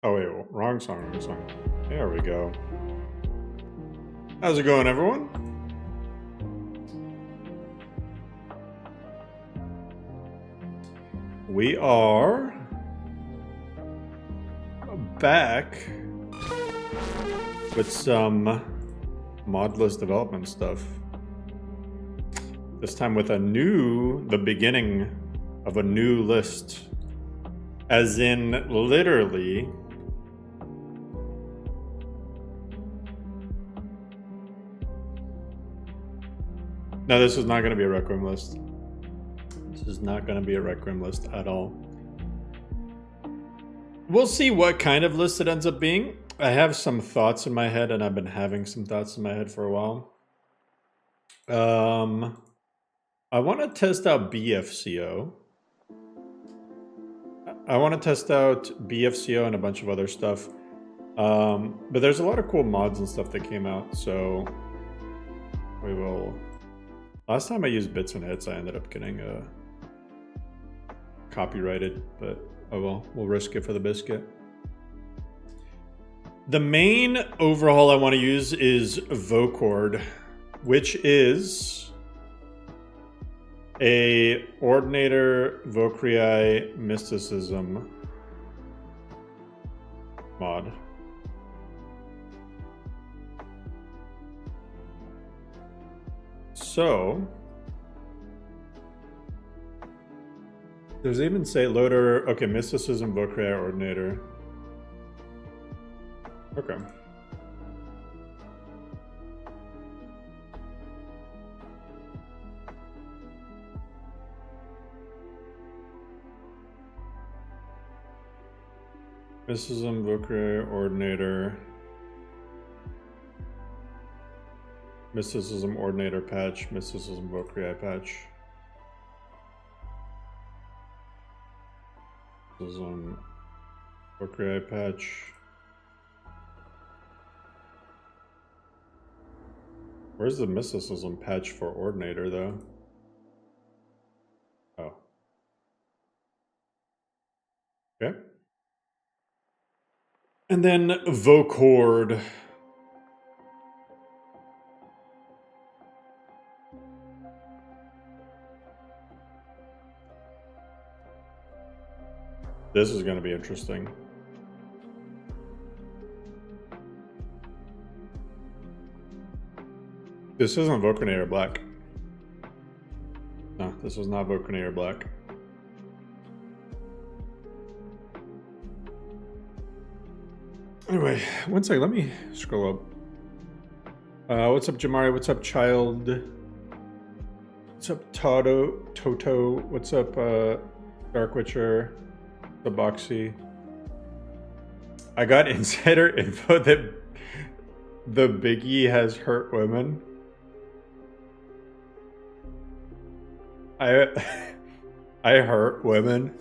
Oh wait, wrong song, wrong song. There we go. How's it going, everyone? We are back with some Modlist development stuff. This time with the beginning of a new list. As in, literally, no, this is not going to be a Requiem list. This is not going to be a Requiem list at all. We'll see what kind of list it ends up being. I have some thoughts in my head, and I've been having some thoughts in my head for a while. I want to test out Bfco. I want to test out Bfco and a bunch of other stuff. But there's a lot of cool mods and stuff that came out, so we will... Last time I used bits and hits, I ended up getting copyrighted, but oh well, we'll risk it for the biscuit. The main overhaul I want to use is Vokord, which is a Ordinator Vokrii Mysticism mod. So, does it even say loader? Okay, Mysticism, Vokrii, Ordinator. Okay. Mysticism, Vokrii, Ordinator. Mysticism, Ordinator patch, Mysticism, Vokrii patch. Mysticism, Vokrii patch. Where's the Mysticism patch for Ordinator, though? Oh. Okay. And then Vokord. This is going to be interesting. This isn't Vokinator Black. No, this is not Vokinator Black. Anyway, one second, let me scroll up. What's up, Jamari? What's up, Child? What's up, Toto? What's up, Dark Witcher? The Boxy. I got insider info that the Biggie has hurt women. I hurt women.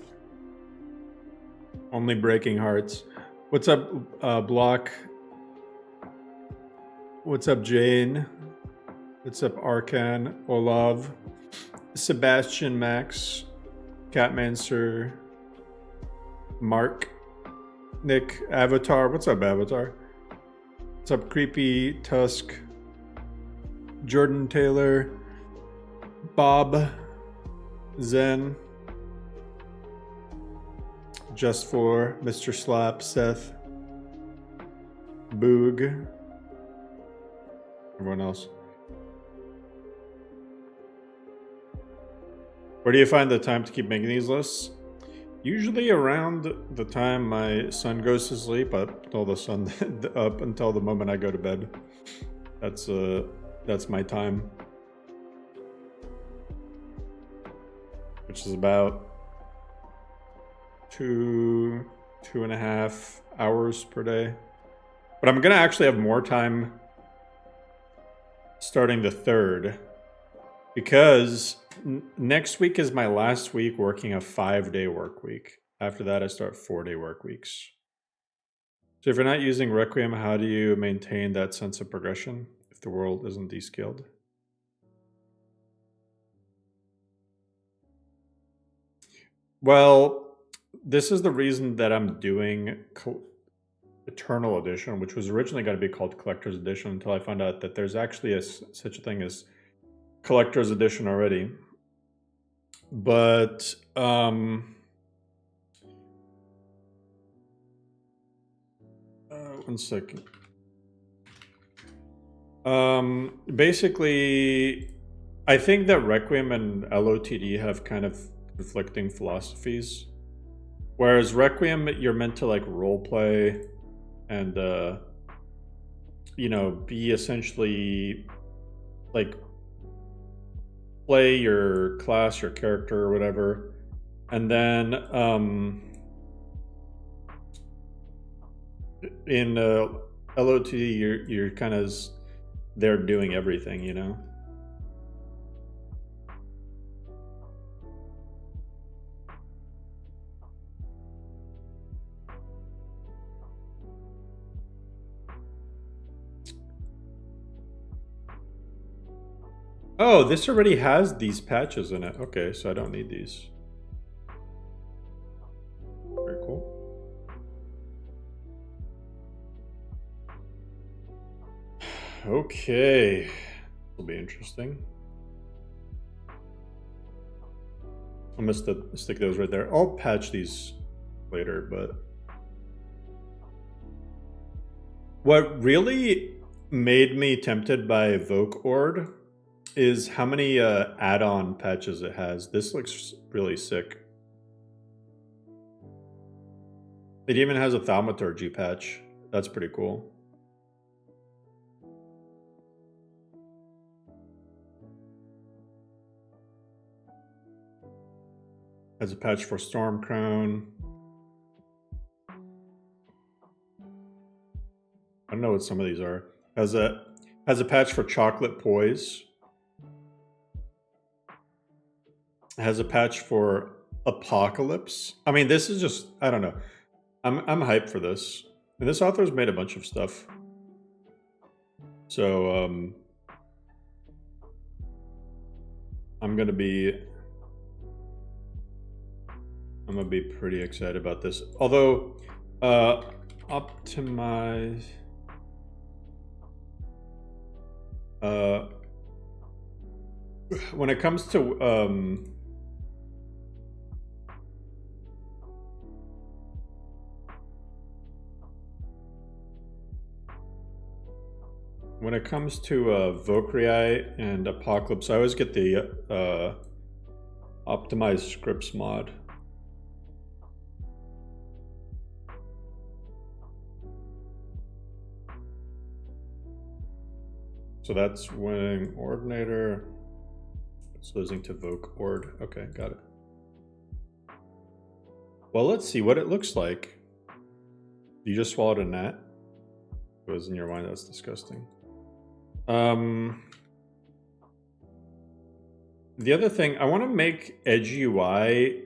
Only breaking hearts. What's up, Block? What's up, Jane? What's up, Arcan? Olav? Sebastian Max? Catmancer? Mark? Nick? Avatar? What's up, Avatar? What's up, Creepy? Tusk? Jordan Taylor? Bob? Zen? Just for Mr. Slap, Seth, Boog, everyone else. Where do you find the time to keep making these lists? Usually around the time my son goes to sleep, up until the moment I go to bed. That's my time, which is about 2.5 hours per day. But I'm gonna actually have more time starting the 3rd, because next week is my last week working a 5-day work week. After that, I start 4-day work weeks. So if you're not using Requiem, how do you maintain that sense of progression if the world isn't descaled? Well, this is the reason that I'm doing Eternal Edition, which was originally going to be called Collector's Edition until I found out that there's actually such a thing as Collector's Edition already. But one second. Basically, I think that Requiem and LOTD have kind of conflicting philosophies. Whereas Requiem, you're meant to like role play and you know, be essentially like play your class, your character, or whatever, and then in LOTD, you're kind of there doing everything, you know. Oh, this already has these patches in it. Okay, so I don't need these. Very cool. Okay, this will be interesting. I'm gonna stick those right there. I'll patch these later, but what really made me tempted by Vokord is how many add-on patches it has. This looks really sick. It even has a thaumaturgy patch. That's pretty cool. Has a patch for Stormcrown. I don't know what some of these are. Has a patch for Chocolate Poise. Has a patch for Apocalypse. I mean, this is just, I don't know. I'm hyped for this. And this author's made a bunch of stuff. So I'm gonna be pretty excited about this. Although optimize when it comes to Vokrii and Apocalypse, I always get the optimized scripts mod. So that's winning Ordinator. It's losing to Vokord. Okay, got it. Well, let's see what it looks like. You just swallowed a gnat? It was in your wine. That's disgusting. The other thing, I want to make Edge UI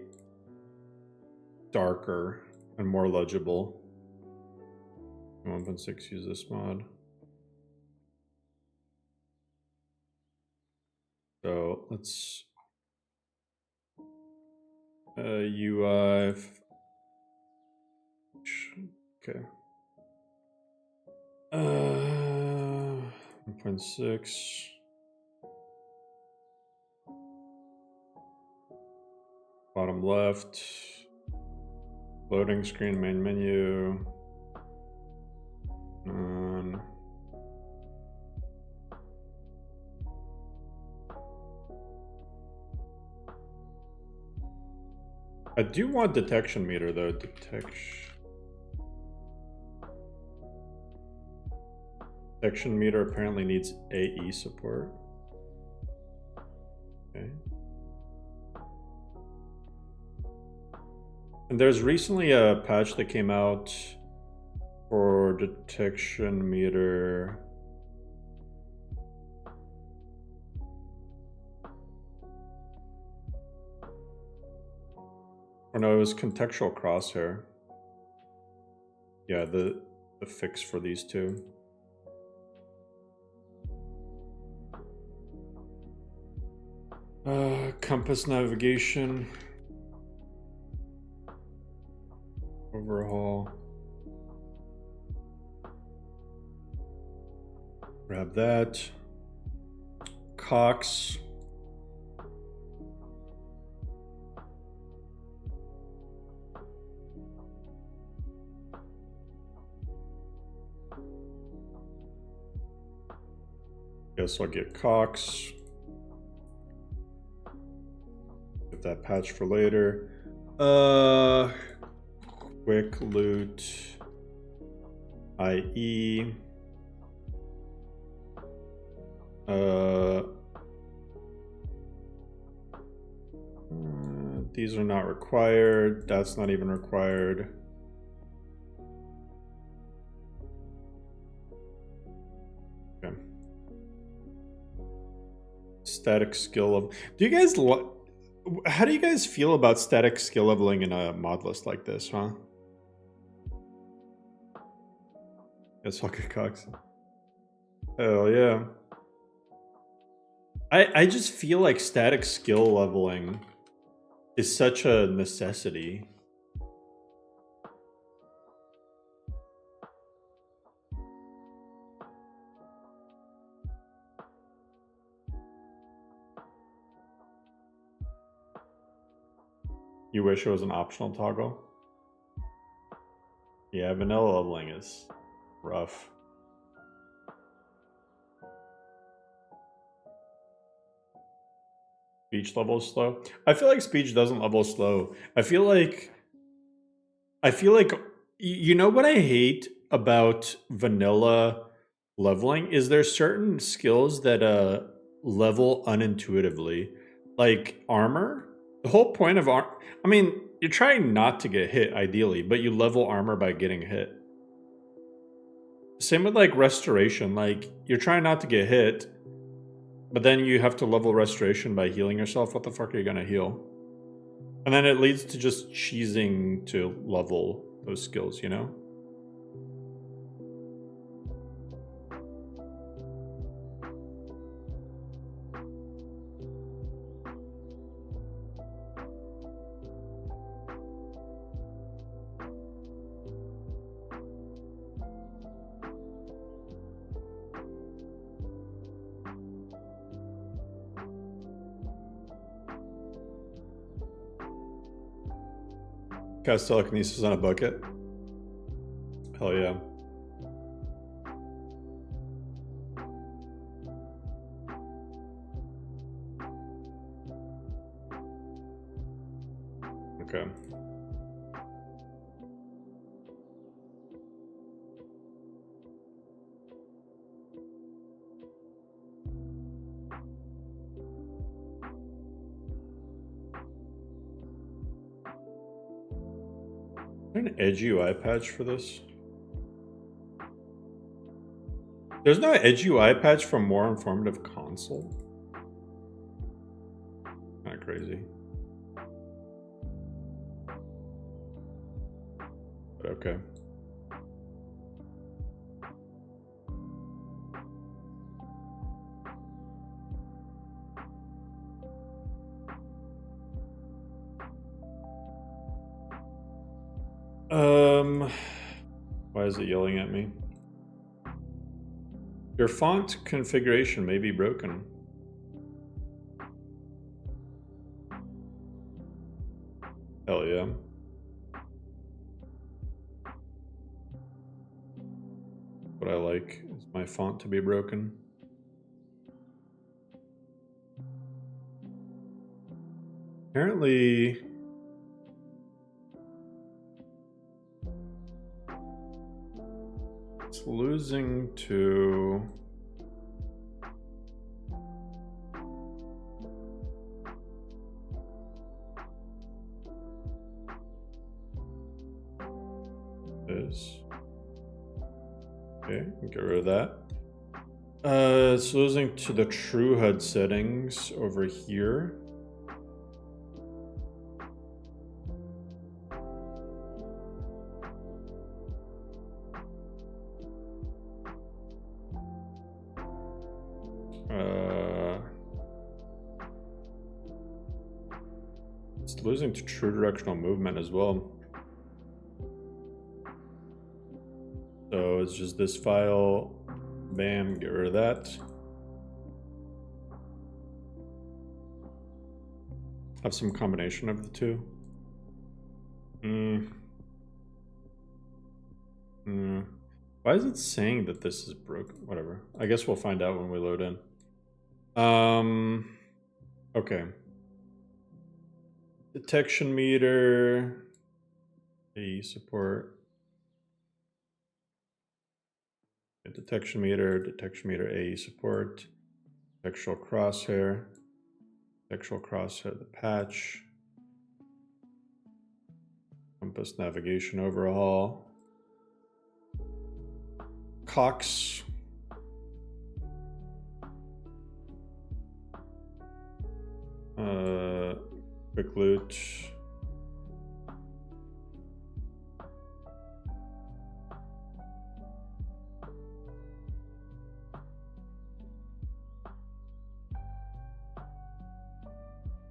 darker and more legible. 1.6 use this mod. So let's UI. Okay. 1.6. Bottom left. Loading screen, main menu. I do want detection meter though. Detection meter apparently needs AE support. Okay. And there's recently a patch that came out for detection meter. Or no, it was contextual crosshair. Yeah, the fix for these two. Compass navigation. Overhaul. Grab that. Cox. Guess I'll get Cox. Get that patch for later. Quick loot. IE. These are not required. That's not even required. Okay. Static skill level. Do you guys how do you guys feel about static skill leveling in a mod list like this, huh? Guess I'll get Cox. Hell yeah. I just feel like static skill leveling is such a necessity. You wish it was an optional toggle? Yeah, vanilla leveling is rough. Speech level is slow. I feel like speech doesn't level slow. I feel like you know what I hate about vanilla leveling is there's certain skills that level unintuitively. Like armor. The whole point of I mean, you're trying not to get hit ideally, but you level armor by getting hit. Same with like restoration, like you're trying not to get hit, but then you have to level restoration by healing yourself. What the fuck are you gonna heal? And then it leads to just cheesing to level those skills, you know? Cast telekinesis on a bucket. Hell yeah. Okay. Is there an Edge UI patch for this? There's no Edge UI patch for more informative console? Kind of crazy. But okay. Why is it yelling at me? Your font configuration may be broken. Hell yeah. What I like is my font to be broken. Apparently... it's losing to... this. Okay, get rid of that. It's losing to the true HUD settings over here. It's losing to true directional movement as well. So it's just this file Bam, get rid of that. Have some combination of the two. Why is it saying that this is broken? Whatever. I guess we'll find out when we load in. Okay. Detection meter. AE support. Detection meter, AE support. Textual crosshair. Textual crosshair, the patch. Compass navigation overhaul. Cox. Quick loot.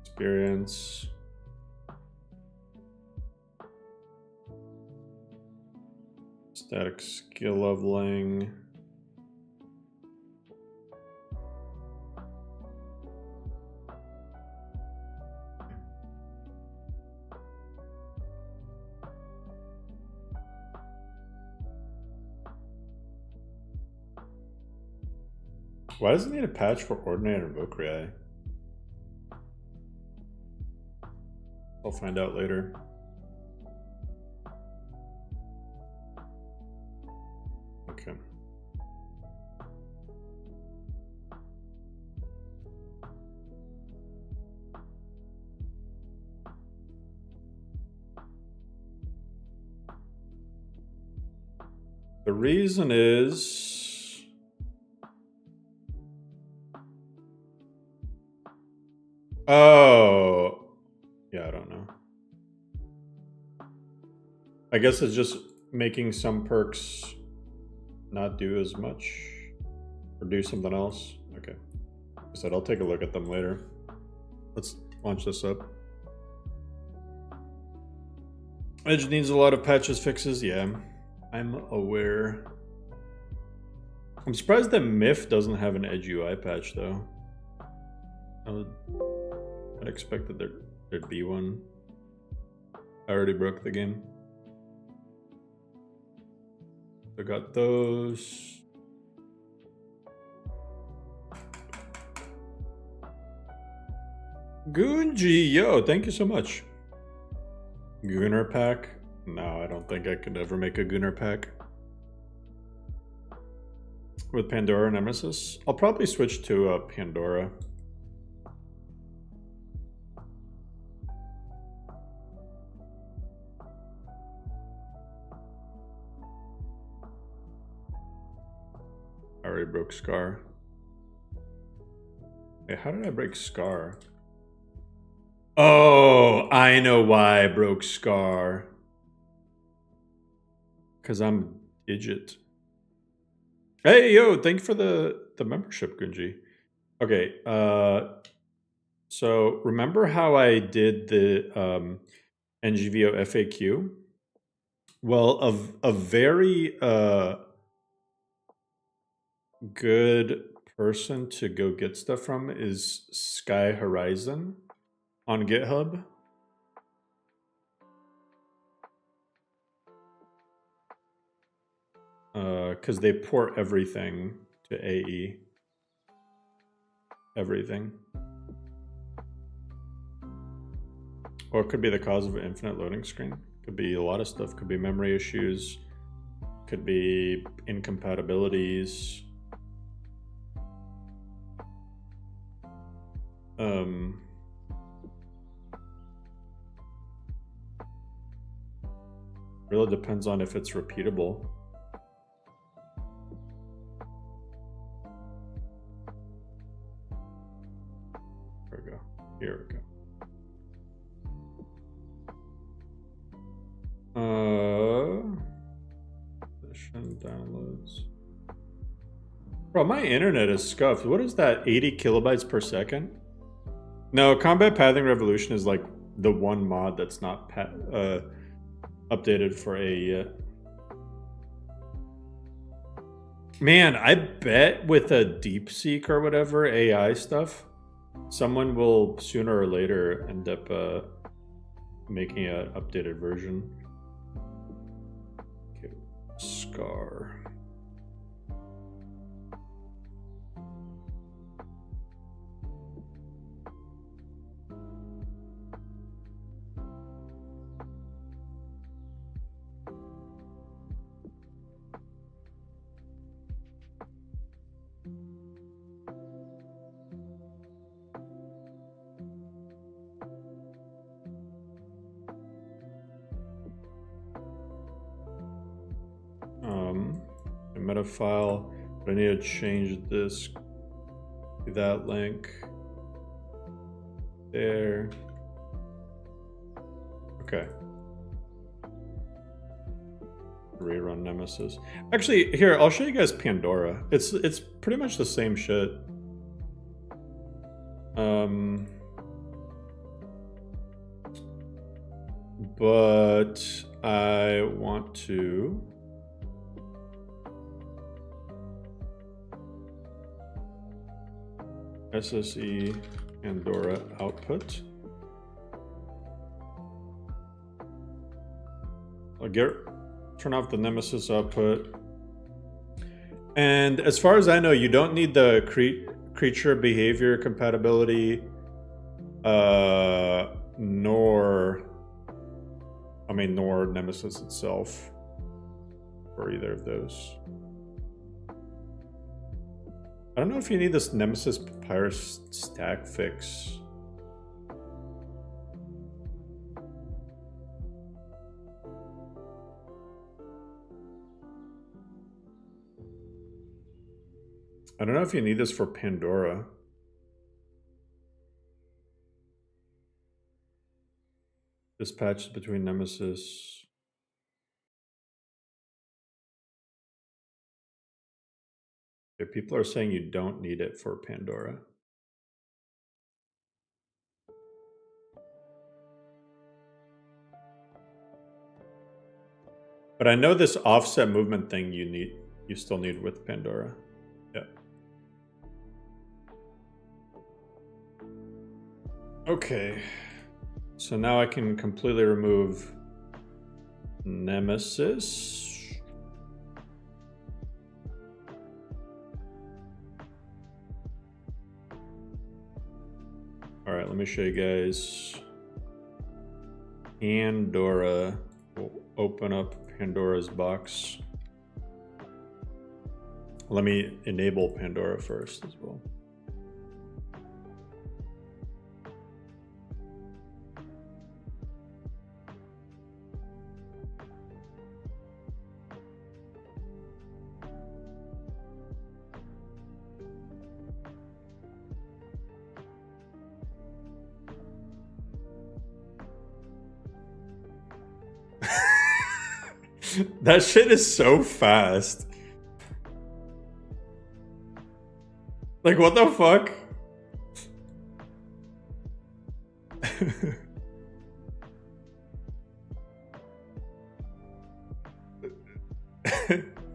Experience. Static skill leveling. Why does it need a patch for ordinary and Vokord? I'll find out later. Okay. The reason is oh, yeah, I don't know. I guess it's just making some perks not do as much or do something else. Okay. Like I said, I'll take a look at them later. Let's launch this up. Edge needs a lot of patches fixes. Yeah, I'm aware. I'm surprised that Myth doesn't have an Edge UI patch though. I'd expect that there'd be one. I already broke the game. I got those. Gunji, yo, thank you so much. Gunnar pack? No, I don't think I could ever make a Gunnar pack. With Pandora and Nemesis? I'll probably switch to Pandora. I already broke Scar. Wait, how did I break Scar? Oh, I know why I broke Scar. Because I'm Digit. Hey, yo, thank you for the membership, Gunji. Okay, so remember how I did the NGVO FAQ? Well, a very good person to go get stuff from is Sky Horizon on GitHub. Because they port everything to AE. Everything. Or it could be the cause of an infinite loading screen. Could be a lot of stuff. Could be memory issues. Could be incompatibilities. Really depends on if it's repeatable. There we go. Here we go. Session downloads. Bro, my internet is scuffed. What is that? 80 kilobytes per second? No, Combat Pathing Revolution is like the one mod that's not updated for AE yet. Man, I bet with a DeepSeek or whatever AI stuff, someone will sooner or later end up making an updated version. Okay, Scar. A meta file, but I need to change this to that link there. Okay. Rerun Nemesis. Actually, here, I'll show you guys Pandora. It's pretty much the same shit. But I want to SSE Pandora output. I'll turn off the Nemesis output. And as far as I know, you don't need the creature behavior compatibility, nor Nemesis itself for either of those. I don't know if you need this Nemesis Papyrus stack fix. I don't know if you need this for Pandora. Dispatches between Nemesis. Okay, people are saying you don't need it for Pandora. But I know this offset movement thing you still need with Pandora. Yeah. Okay. So now I can completely remove Nemesis. All right, let me show you guys. Pandora. We'll open up Pandora's box. Let me enable Pandora first as well. That shit is so fast. Like, what the fuck?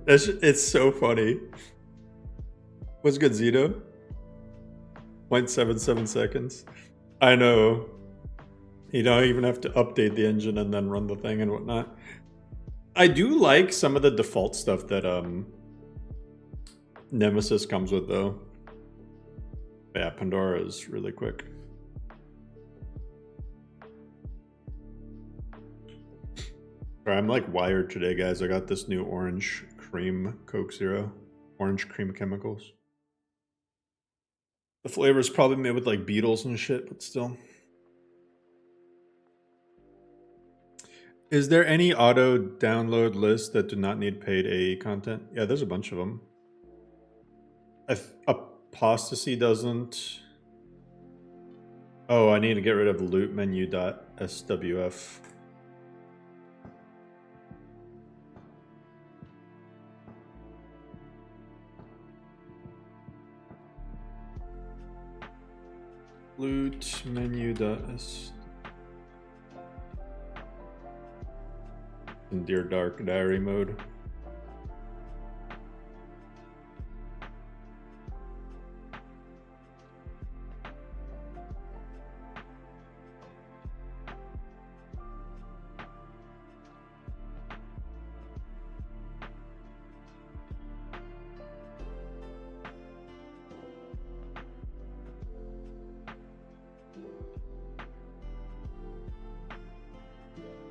It's so funny. What's good, Zito? 0.77 seconds. I know. You don't even have to update the engine and then run the thing and whatnot. I do like some of the default stuff that Nemesis comes with, though. But yeah, Pandora is really quick. Sorry, I'm like wired today, guys. I got this new orange cream Coke Zero. Orange cream chemicals. The flavor is probably made with like beetles and shit, but still. Is there any auto download list that do not need paid AE content? Yeah, there's a bunch of them. Apostasy doesn't. Oh, I need to get rid of loot menu.swf. Loot menu.s. In Dear Dark Diary mode.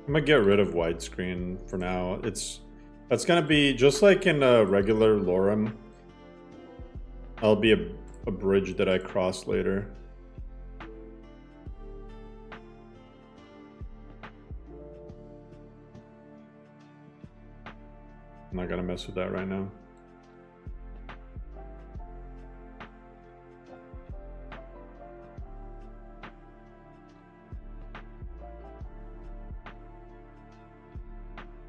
I'm gonna get rid of widescreen for now. That's gonna be just like in a regular lorem. I'll be a bridge that I cross later. I'm not gonna mess with that right now.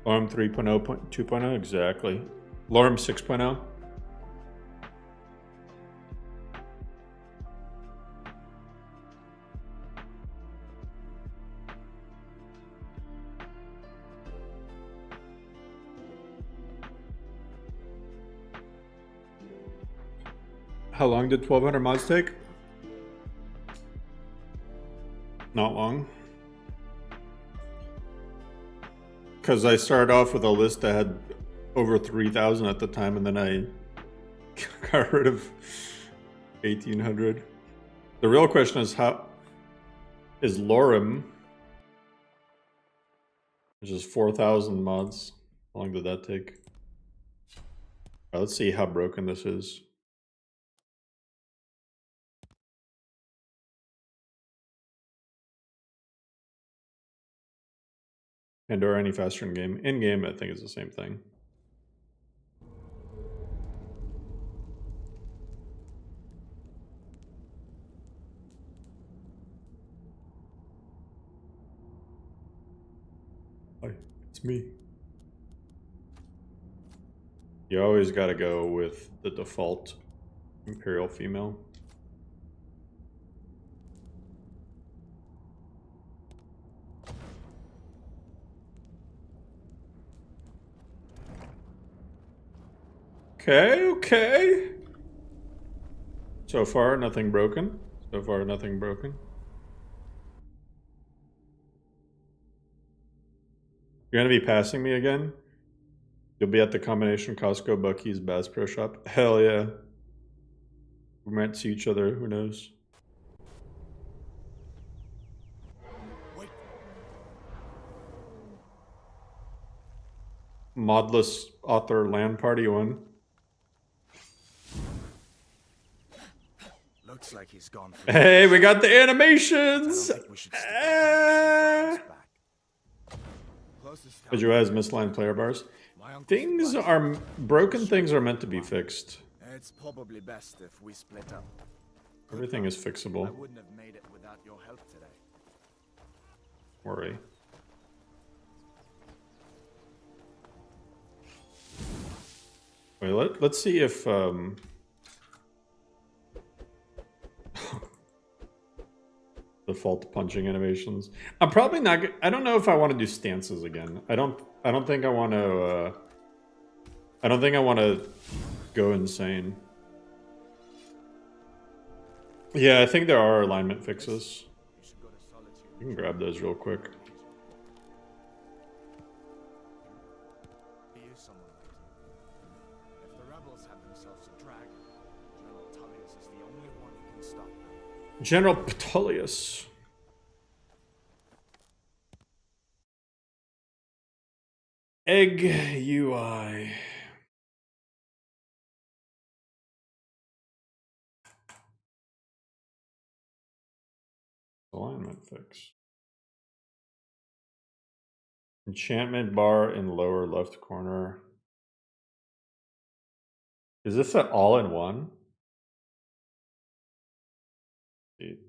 Lorem 3.0, 2.0, exactly. Lorem 6.0. How long did 1200 mods take? Not long. Because I started off with a list that had over 3,000 at the time, and then I got rid of 1,800. The real question is how is lorem, which is 4,000 mods. How long did that take? Right, let's see how broken this is. Pandora any faster in game? In game, I think it's the same thing. Hi, it's me. You always gotta go with the default Imperial female. Okay. So far, nothing broken. So far, nothing broken. You're gonna be passing me again? You'll be at the combination Costco, Bucky's, Bass Pro Shop? Hell yeah. We might see each other, who knows? Modlist author land party 1. Looks like he's gone. Hey, we got the animations! Visual has misaligned player bars. Things are broken. Things are meant to be fixed. It's probably best if we split up. Everything is fixable. I wouldn't have made it without your help today. Worry. Wait, let's see if default punching animations. I'm probably not. I don't know if I want to do stances again. I don't think I want to. I don't think I want to go insane. Yeah, I think there are alignment fixes. You can grab those real quick. General Petolius. Egg UI. Alignment fix. Enchantment bar in lower left corner. Is this an all-in-one?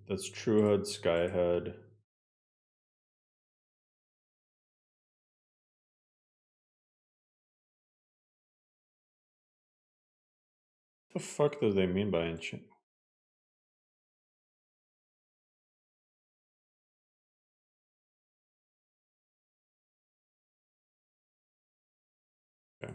That's Truehead, Skyhead. What the fuck do they mean by enchant? Okay.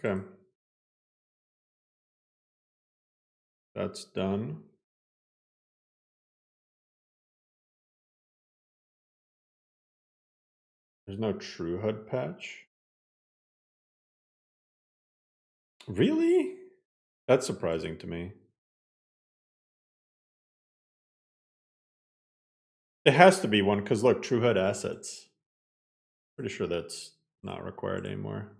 Okay. That's done. There's no true HUD patch. Really? That's surprising to me. It has to be one, because look, true HUD assets. Pretty sure that's not required anymore.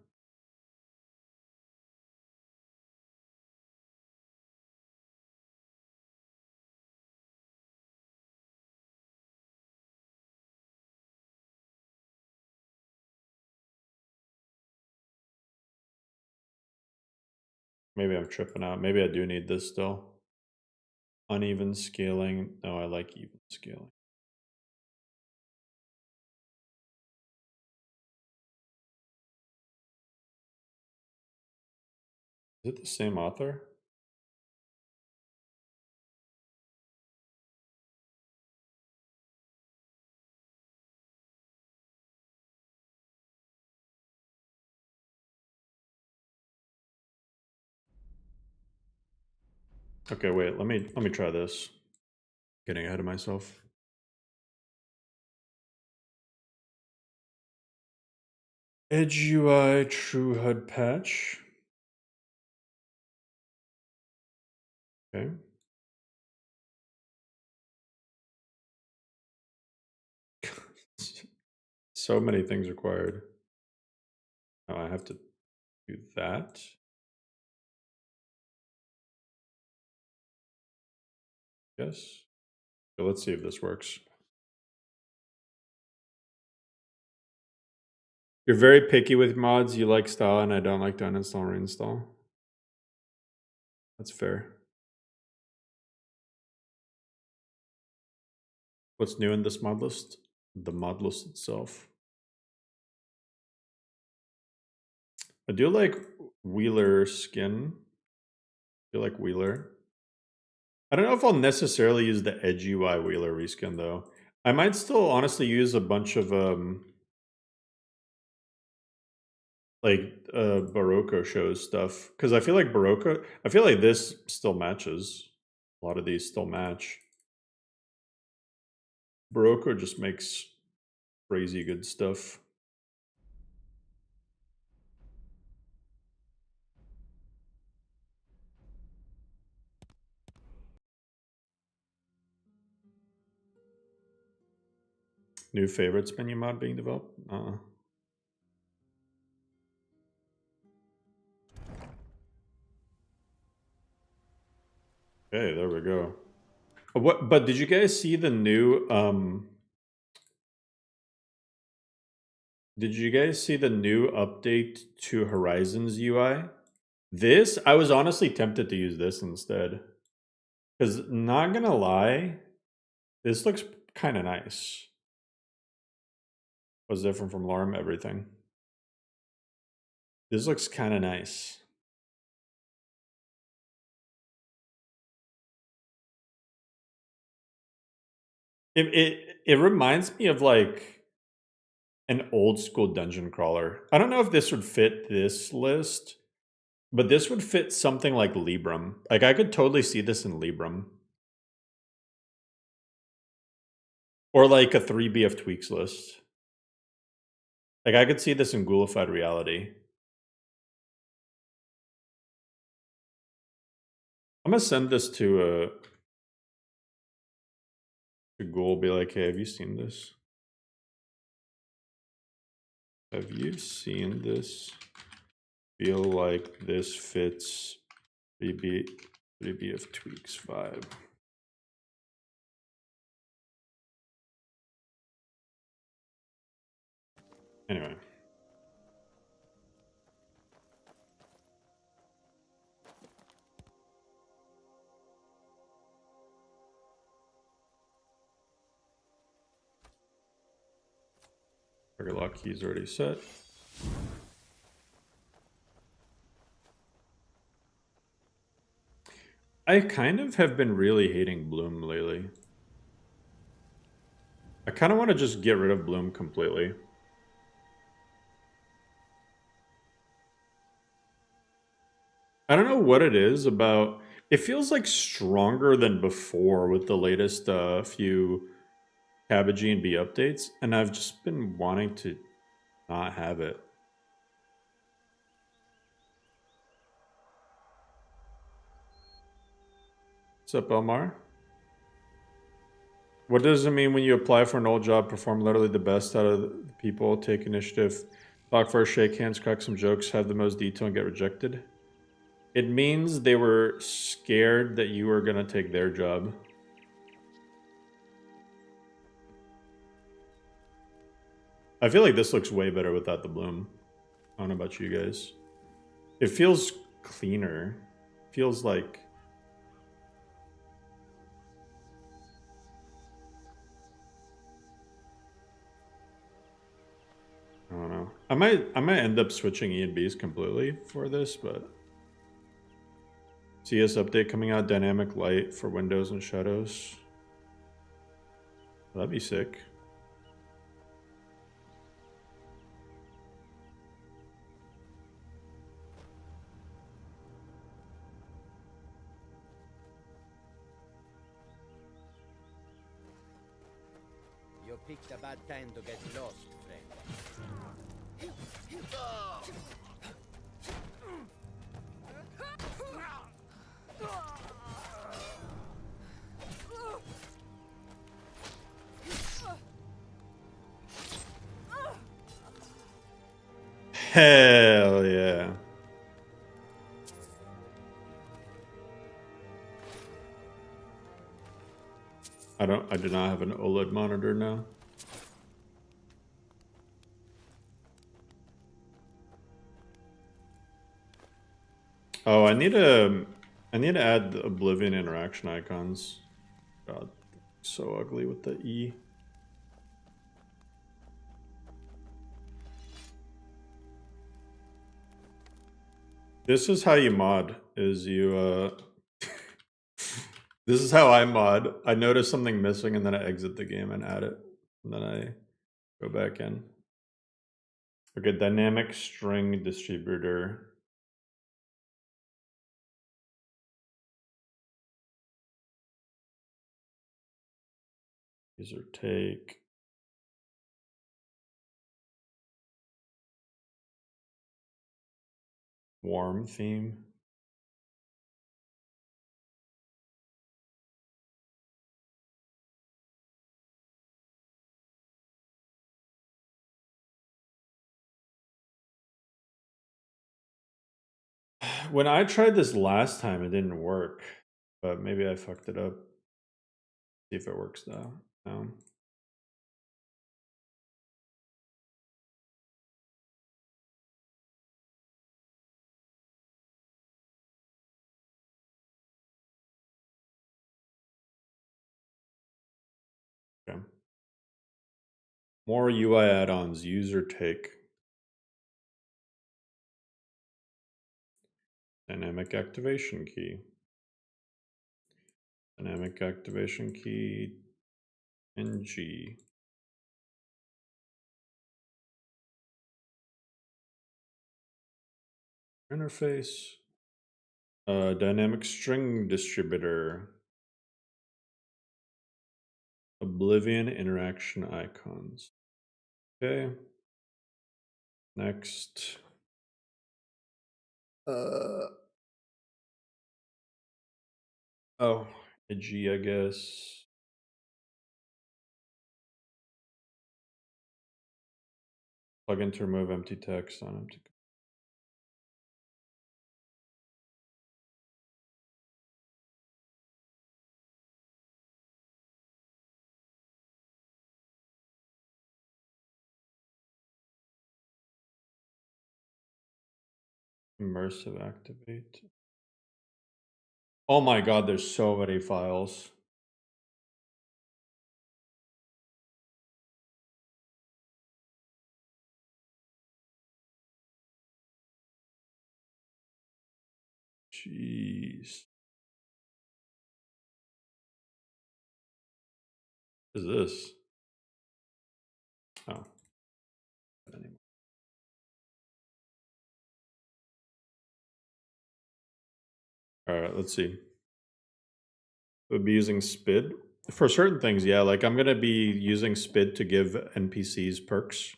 Maybe I'm tripping out. Maybe I do need this still. Uneven scaling. No, I like even scaling. Is it the same author? Okay, wait, let me try this. Getting ahead of myself. Edge UI true HUD patch. Okay. So many things required. Oh, I have to do that. Yes. So let's see if this works. You're very picky with mods. You like style, and I don't like to uninstall or reinstall. That's fair. What's new in this mod list? The mod list itself. I do like Wheeler skin. I feel like Wheeler. I don't know if I'll necessarily use the Edge UI Wheeler reskin though. I might still honestly use a bunch of Barocco shows stuff, because I feel like I feel like this still matches. A lot of these still match. Barocco just makes crazy good stuff. New favorites menu mod being developed? Okay, there we go. What? But did you guys see the new? Did you guys see the new update to Horizons UI? This, I was honestly tempted to use this instead. Because, not gonna lie, this looks kind of nice. What's different from Lorem? Everything. This looks kind of nice. It reminds me of like an old school dungeon crawler. I don't know if this would fit this list, but this would fit something like Libram. Like I could totally see this in Libram. Or like a 3BF tweaks list. Like I could see this in Ghoulified Reality. I'm gonna send this to Ghoul, be like, hey, have you seen this? Have you seen this? Feel like this fits 3BF tweaks vibe. Anyway. Target lock key is already set. I kind of have been really hating Bloom lately. I kind of want to just get rid of Bloom completely. I don't know what it is about. It feels like stronger than before with the latest few Cabbage and B updates, and I've just been wanting to not have it. What's up, Elmar? What does it mean when you apply for an old job, perform literally the best out of the people, take initiative, talk first, shake hands, crack some jokes, have the most detail, and get rejected? It means they were scared that you were going to take their job. I feel like this looks way better without the bloom. I don't know about you guys. It feels cleaner. Feels like... I don't know. I might end up switching E and Bs completely for this, but... CS update coming out, dynamic light for windows and shadows. That'd be sick. You picked a bad time to get lost, friend. Hell yeah. I do not have an OLED monitor now. Oh, I need to add the Oblivion interaction icons. God, so ugly with the E. This is how you mod, is you, this is how I mod. I notice something missing and then I exit the game and add it. And then I go back in. Okay, dynamic string distributor. User take. Warm theme. When I tried this last time, it didn't work, but maybe I fucked it up. See if it works now. Okay. More UI add-ons, user take. Dynamic activation key. Dynamic activation key, NG. Interface. Dynamic string distributor. Oblivion interaction icons. Okay. Next. Oh, a G, I guess. Plugin to remove empty text on empty. Immersive activate. Oh my god, there's so many files. Jeez. What is this? Oh. Alright, let's see. We'll be using SPID. For certain things, yeah. Like I'm going to be using SPID to give NPCs perks.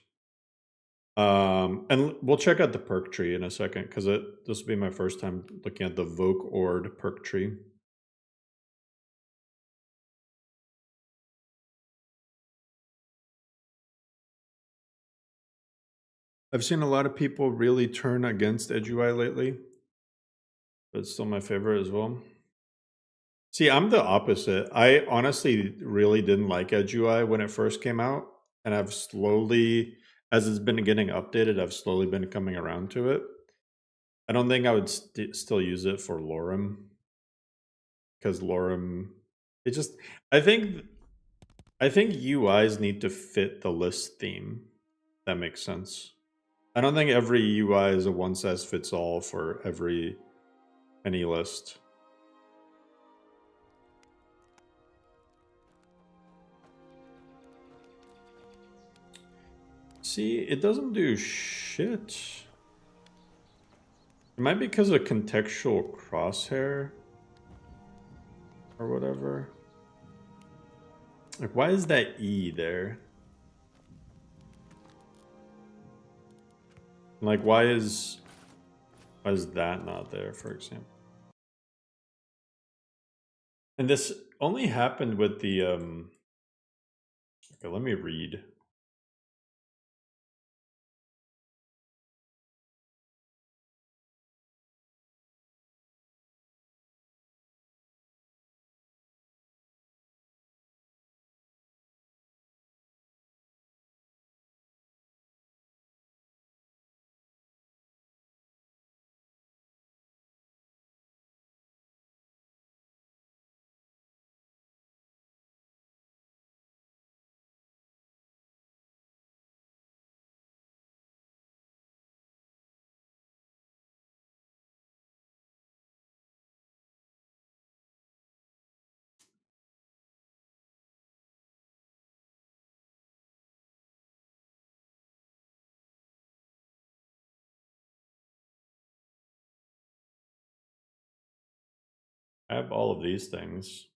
And we'll check out the perk tree in a second, because this will be my first time looking at the Vokord perk tree. I've seen a lot of people really turn against Edge UI lately, but it's still my favorite as well. See, I'm the opposite. I honestly really didn't like Edge UI when it first came out, and I've slowly, as it's been getting updated, I've slowly been coming around to it. I don't think I would still use it for Lorem, because Lorem, it just, I think UIs need to fit the list theme. That makes sense. I don't think every UI is a one size fits all for any list. See, it doesn't do shit. It might be because of contextual crosshair or whatever. Like, why is that E there? Like, why is that not there, for example? And this only happened with the okay, let me read. I have all of these things.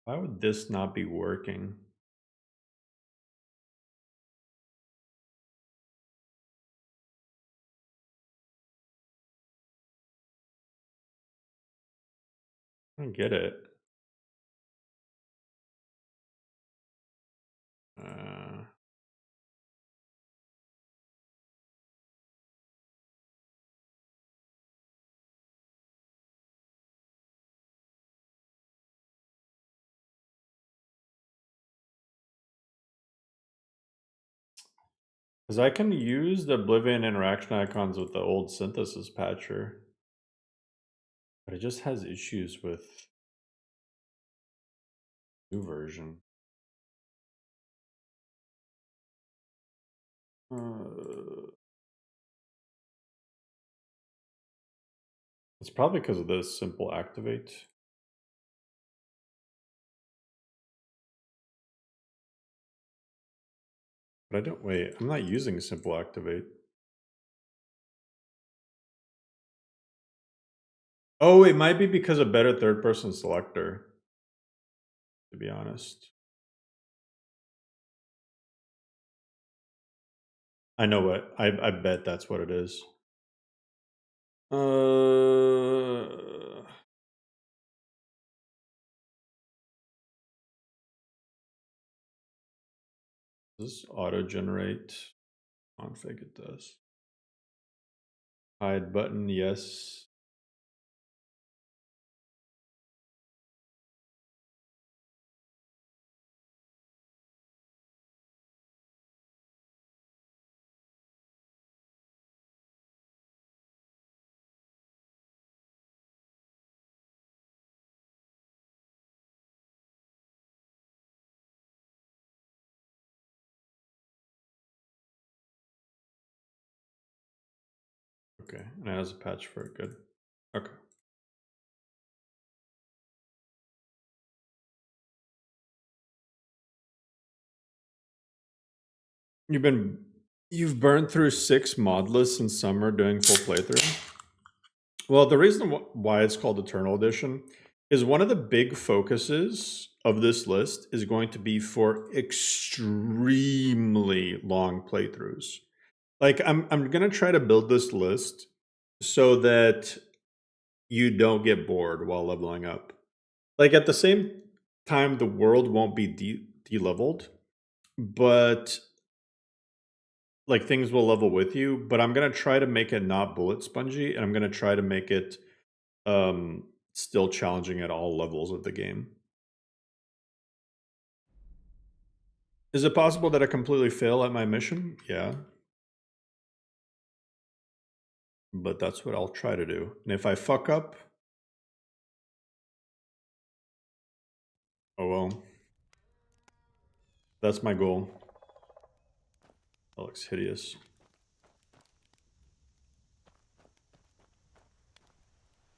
Why would this not be working? I don't get it. Because I can use the Oblivion interaction icons with the old synthesis patcher, but it just has issues with new version. It's probably because of this simple activate. But I don't, wait, I'm not using simple activate. Oh, it might be because of better third person selector, to be honest. I know what, I bet that's what it is. Does this auto generate config? It does. Hide button, yes. Okay, and it has a patch for it. Good. Okay. You've burned through 6 Modlists in summer doing full playthrough. Well, the reason why it's called Eternal Edition is one of the big focuses of this list is going to be for extremely long playthroughs. Like I'm gonna try to build this list so that you don't get bored while leveling up. Like at the same time, the world won't be de-leveled, but like things will level with you. But I'm gonna try to make it not bullet spongy, and I'm gonna try to make it still challenging at all levels of the game. Is it possible that I completely fail at my mission? Yeah. But that's what I'll try to do. And if I fuck up, oh well. That's my goal. That looks hideous.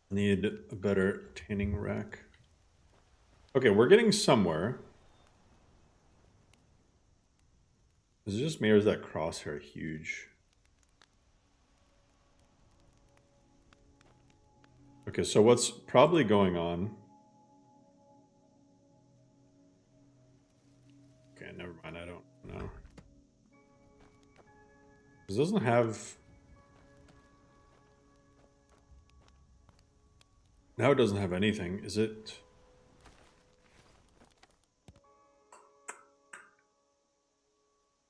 Need a better tanning rack. Okay, we're getting somewhere. Is it just me or is that crosshair huge? Okay, so what's probably going on? Okay, never mind, I don't know. This doesn't have... Now it doesn't have anything, is it?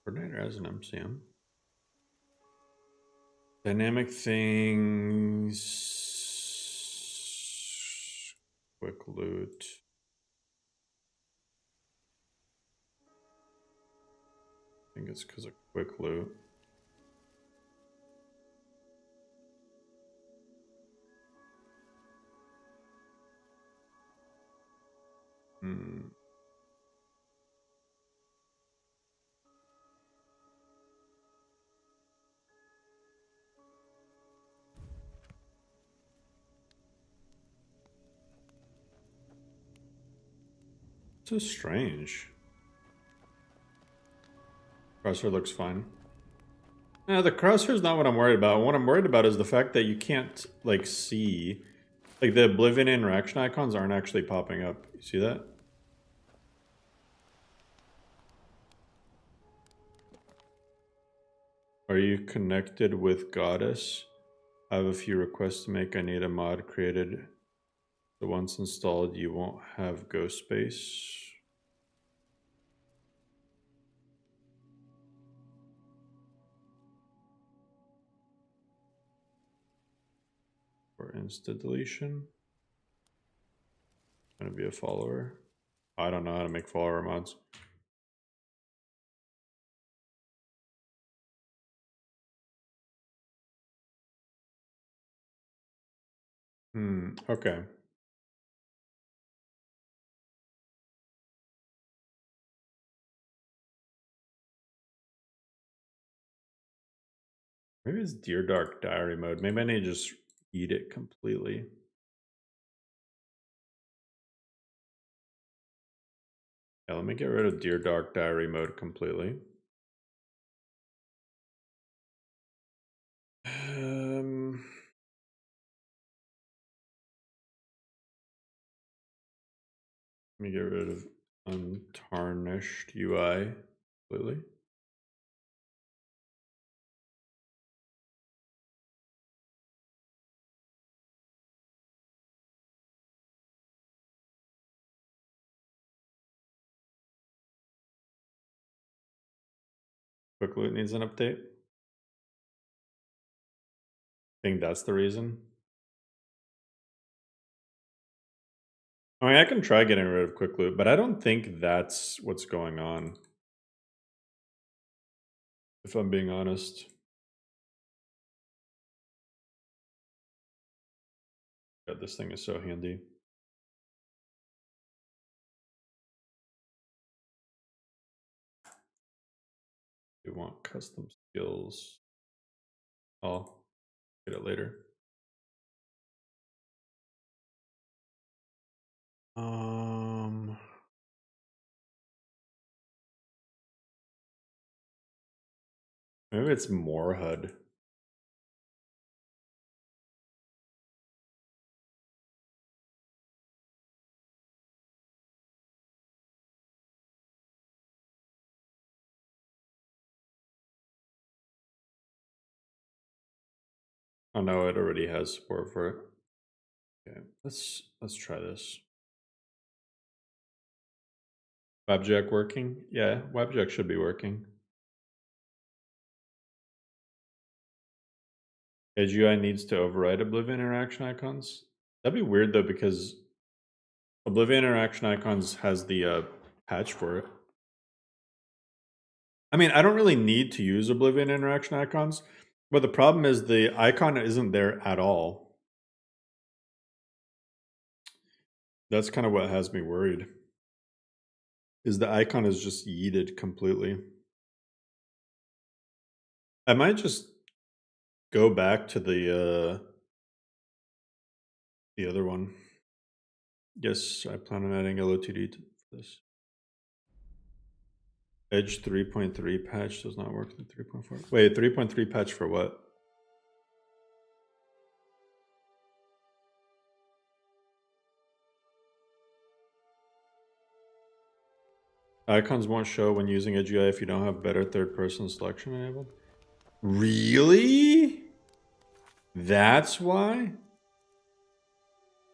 Coordinator as an MCM. Dynamic things. Quick loot. I think it's because of quick loot. So strange. Crosshair looks fine. No, the crosshair's not what I'm worried about. What I'm worried about is the fact that you can't, like, see... Like, the Oblivion interaction icons aren't actually popping up. You see that? Are you connected with Goddess? I have a few requests to make. I need a mod created. So once installed, you won't have ghost space. For insta deletion. I'm gonna be a follower. I don't know how to make follower mods. Okay. Maybe it's Dear Dark Diary mode. Maybe I need to just eat it completely. Yeah, let me get rid of Dear Dark Diary mode completely. Let me get rid of untarnished UI completely. Quick loot needs an update. I think that's the reason. I mean, I can try getting rid of quick loot, but I don't think that's what's going on. If I'm being honest. God, this thing is so handy. We want custom skills. I'll get it later. Maybe it's more HUD. Oh no, it already has support for it. Okay, let's try this. WebJack working? Yeah, WebJack should be working. Edge UI needs to override Oblivion interaction icons. That'd be weird though, because Oblivion interaction icons has the patch for it. I mean, I don't really need to use Oblivion interaction icons, but the problem is the icon isn't there at all. That's kind of what has me worried. Is the icon is just yeeted completely. I might just go back to the other one. Yes, I plan on adding LOTD to this. Edge 3.3 patch does not work in 3.4. Wait, 3.3 patch for what? Icons won't show when using Edge UI if you don't have better third-person selection enabled. Really? That's why?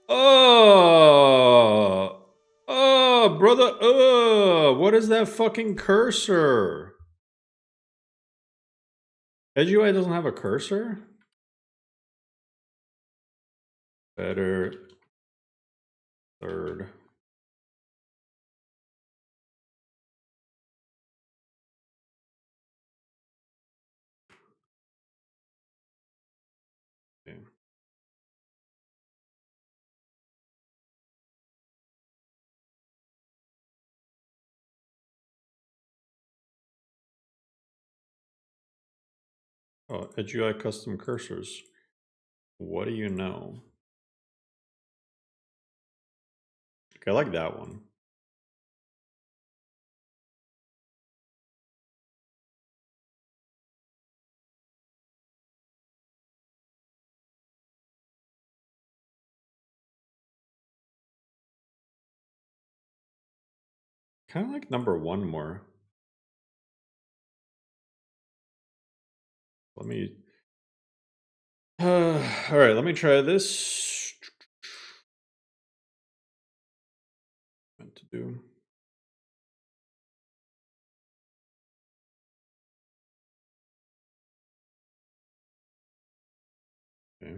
Oh, brother. What is that fucking cursor? Edge UI doesn't have a cursor? Better third. Okay. Oh, Edge UI custom cursors. What do you know? Okay, I like that one. Kind of like number one more. Let me. All right, let me try this. What to do? Okay.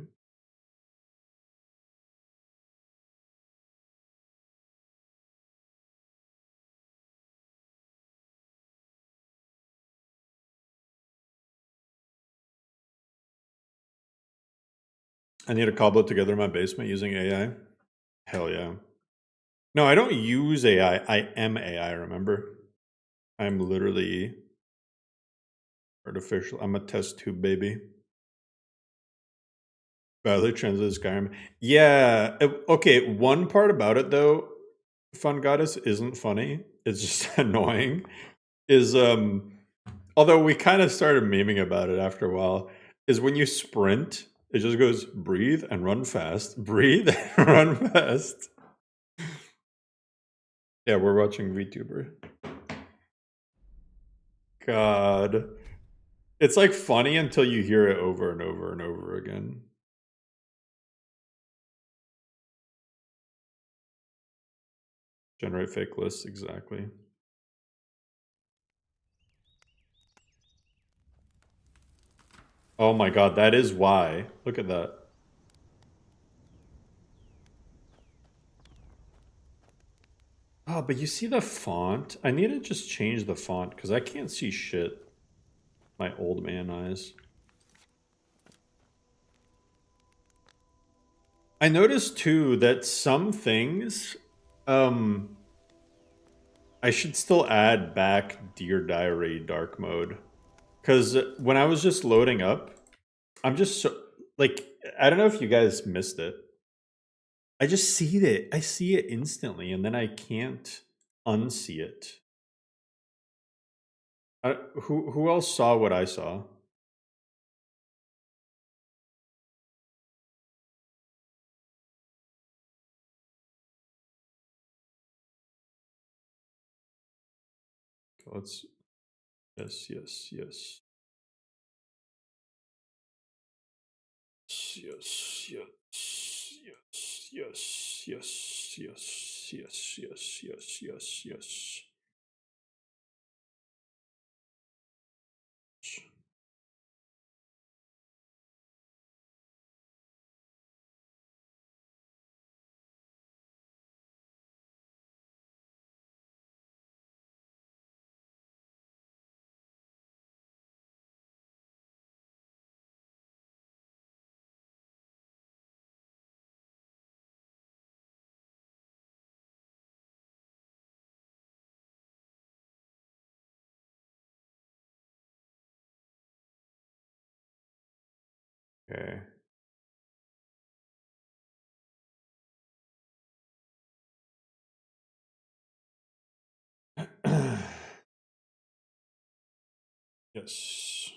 I need to cobble it together in my basement using AI. Hell yeah. No, I don't use AI. I am AI, remember? I'm literally artificial. I'm a test tube baby. Badly translated Skyrim. Yeah. Okay, one part about it though, Fun Goddess isn't funny. It's just annoying. Is although we kind of started memeing about it after a while, is when you sprint, it just goes breathe and run fast. Breathe and run fast. Yeah, we're watching VTuber. God. It's like funny until you hear it over and over and over again. Generate fake lists, exactly. Oh my god, that is why. Look at that. Oh, but you see the font? I need to just change the font because I can't see shit. My old man eyes. I noticed too that some things, I should still add back Dear Diary dark mode. Because when I was just loading up, I'm just so, like, I don't know if you guys missed it. I just see it. I see it instantly, and then I can't unsee it. Who else saw what I saw? Let's yes. yes, yes, yes, yes, yes, yes, yes, yes, yes, yes, yes. Okay. Yes.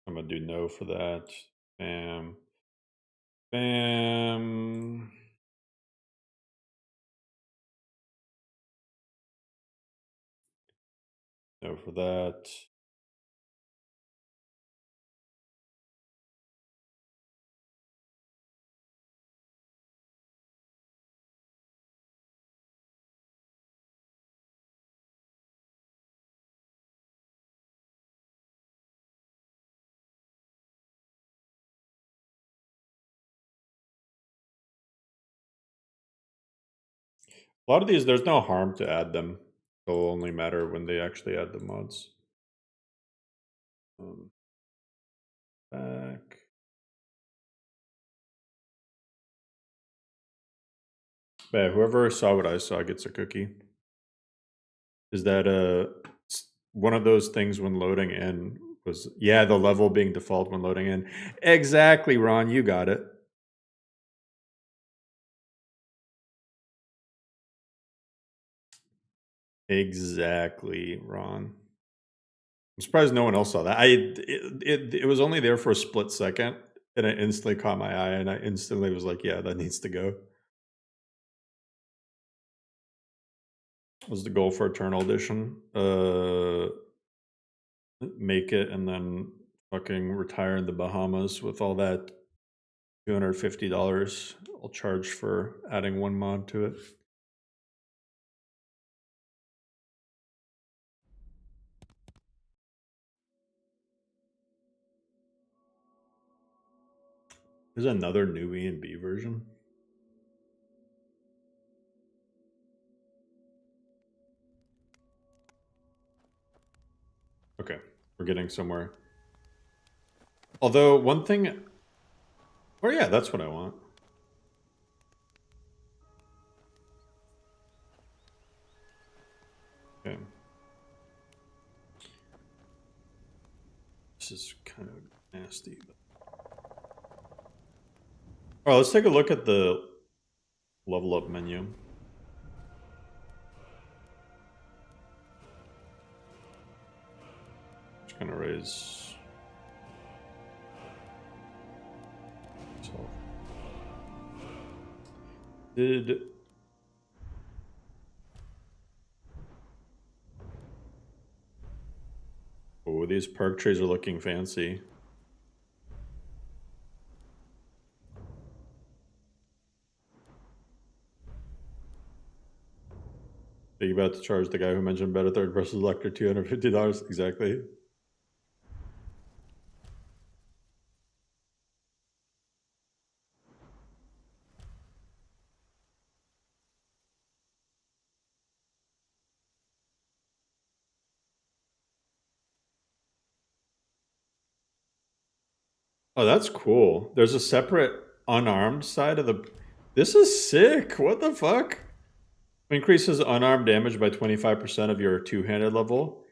I'm gonna do no for that. Bam. Bam. No for that. A lot of these, there's no harm to add them. It'll only matter when they actually add the mods. Back. But whoever saw what I saw gets a cookie. Is that one of those things when loading in was, yeah, the level being default when loading in. Exactly, Ron, you got it. Exactly, Ron. I'm surprised no one else saw that. It was only there for a split second, and it instantly caught my eye, and I instantly was like, yeah, that needs to go. Was the goal for Eternal Edition? Make it and then fucking retire in the Bahamas with all that $250 I'll charge for adding one mod to it. There's another new E&B version. Okay, we're getting somewhere. Although one thing, oh yeah, that's what I want. Okay. This is kind of nasty. All right, let's take a look at the level up menu. Just gonna raise. Did oh, these perk trees are looking fancy. Are you about to charge the guy who mentioned better third person elector $250? Exactly. Oh, that's cool. There's a separate unarmed side of the. This is sick. What the fuck? Increases unarmed damage by 25% of your two-handed level,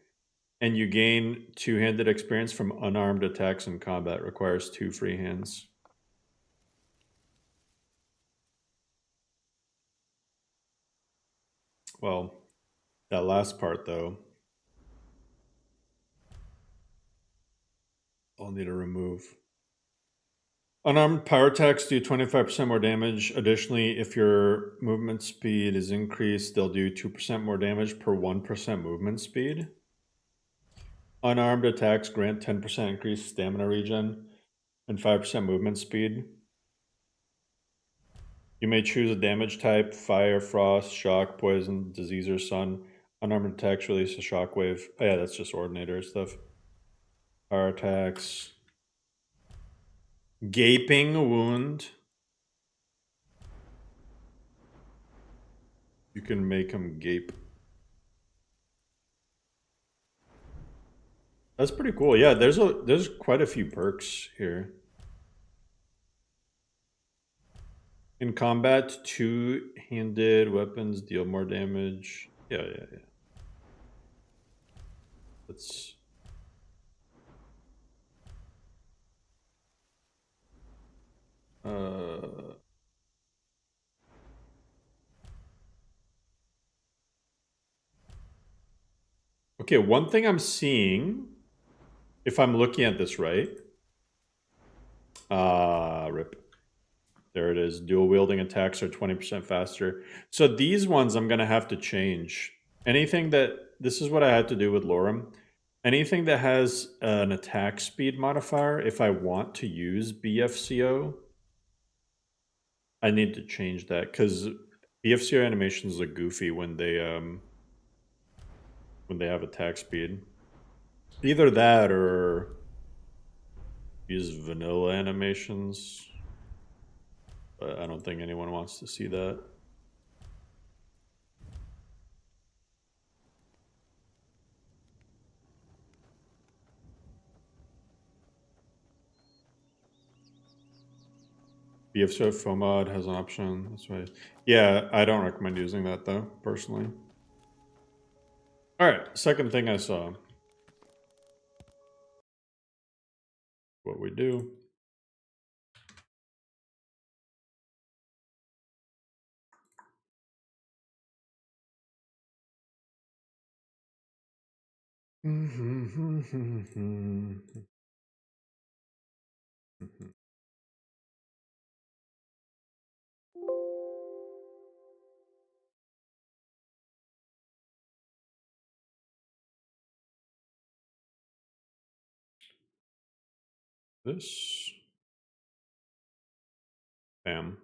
and you gain two-handed experience from unarmed attacks in combat. Requires 2 free hands. Well, that last part though, I'll need to remove. Unarmed power attacks do 25% more damage. Additionally, if your movement speed is increased, they'll do 2% more damage per 1% movement speed. Unarmed attacks grant 10% increased stamina regen and 5% movement speed. You may choose a damage type: fire, frost, shock, poison, disease, or sun. Unarmed attacks release a shockwave. Oh yeah, that's just ordinator stuff. Power attacks. Gaping wound. You can make him gape. That's pretty cool. Yeah, there's quite a few perks here. In combat, two-handed weapons deal more damage. Yeah. That's okay, one thing I'm seeing, if I'm looking at this right. Rip. There it is. Dual wielding attacks are 20% faster. So these ones I'm going to have to change. Anything that, this is what I had to do with Lorem. Anything that has an attack speed modifier, if I want to use Bfco, I need to change that because Bfco animations look goofy when they have attack speed. Either that or use vanilla animations. But I don't think anyone wants to see that. Bfco FOMOD has an option. That's right. Yeah, I don't recommend using that though, personally. All right, second thing I saw. What we do. This. Bam.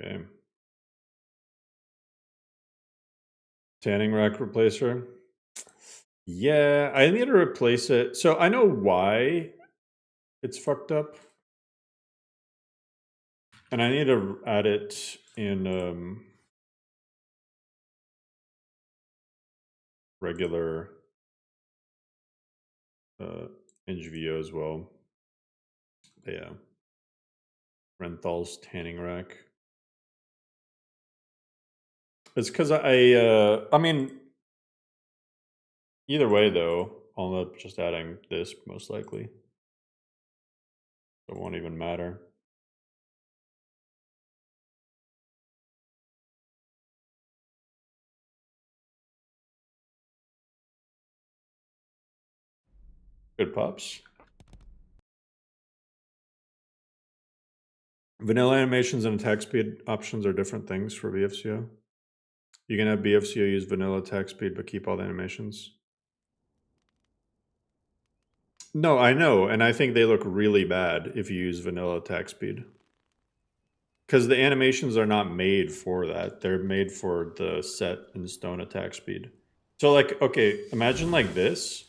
Okay. Tanning rack replacer. Yeah, I need to replace it. So I know why it's fucked up. And I need to add it in regular NGVO as well. But yeah. Renthal's tanning rack. It's because I mean, either way though, I'll end up just adding this most likely. It won't even matter. Good pops. Vanilla animations and attack speed options are different things for Bfco. You can have Bfco use vanilla attack speed, but keep all the animations. No, I know, and I think they look really bad if you use vanilla attack speed. Because the animations are not made for that. They're made for the set in stone attack speed. So like, okay, imagine like this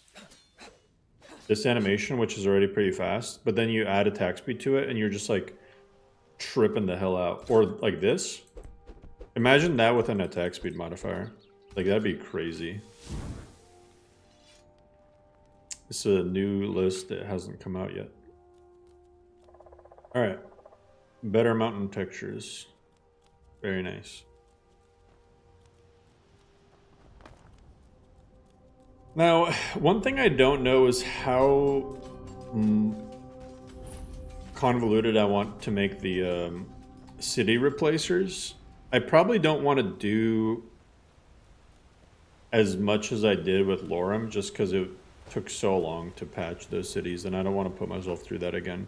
animation, which is already pretty fast, but then you add attack speed to it and you're just like tripping the hell out. Or like this. Imagine that with an attack speed modifier. Like that'd be crazy. It's a new list that hasn't come out yet. All right. Better mountain textures. Very nice. Now, one thing I don't know is how convoluted I want to make the city replacers. I probably don't want to do as much as I did with Lorem just because took so long to patch those cities, and I don't want to put myself through that again.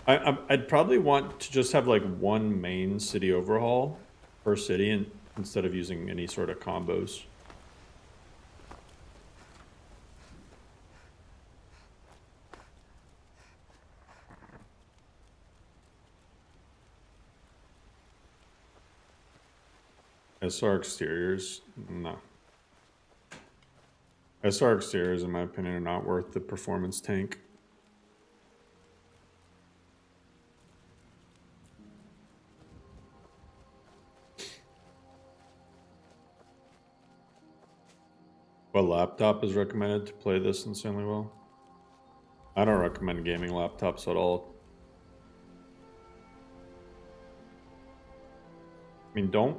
I'd probably want to just have like one main city overhaul per city instead of using any sort of combos. SR exteriors, no. SR exteriors, in my opinion, are not worth the performance tank. What laptop is recommended to play this insanely well? I don't recommend gaming laptops at all. I mean, don't.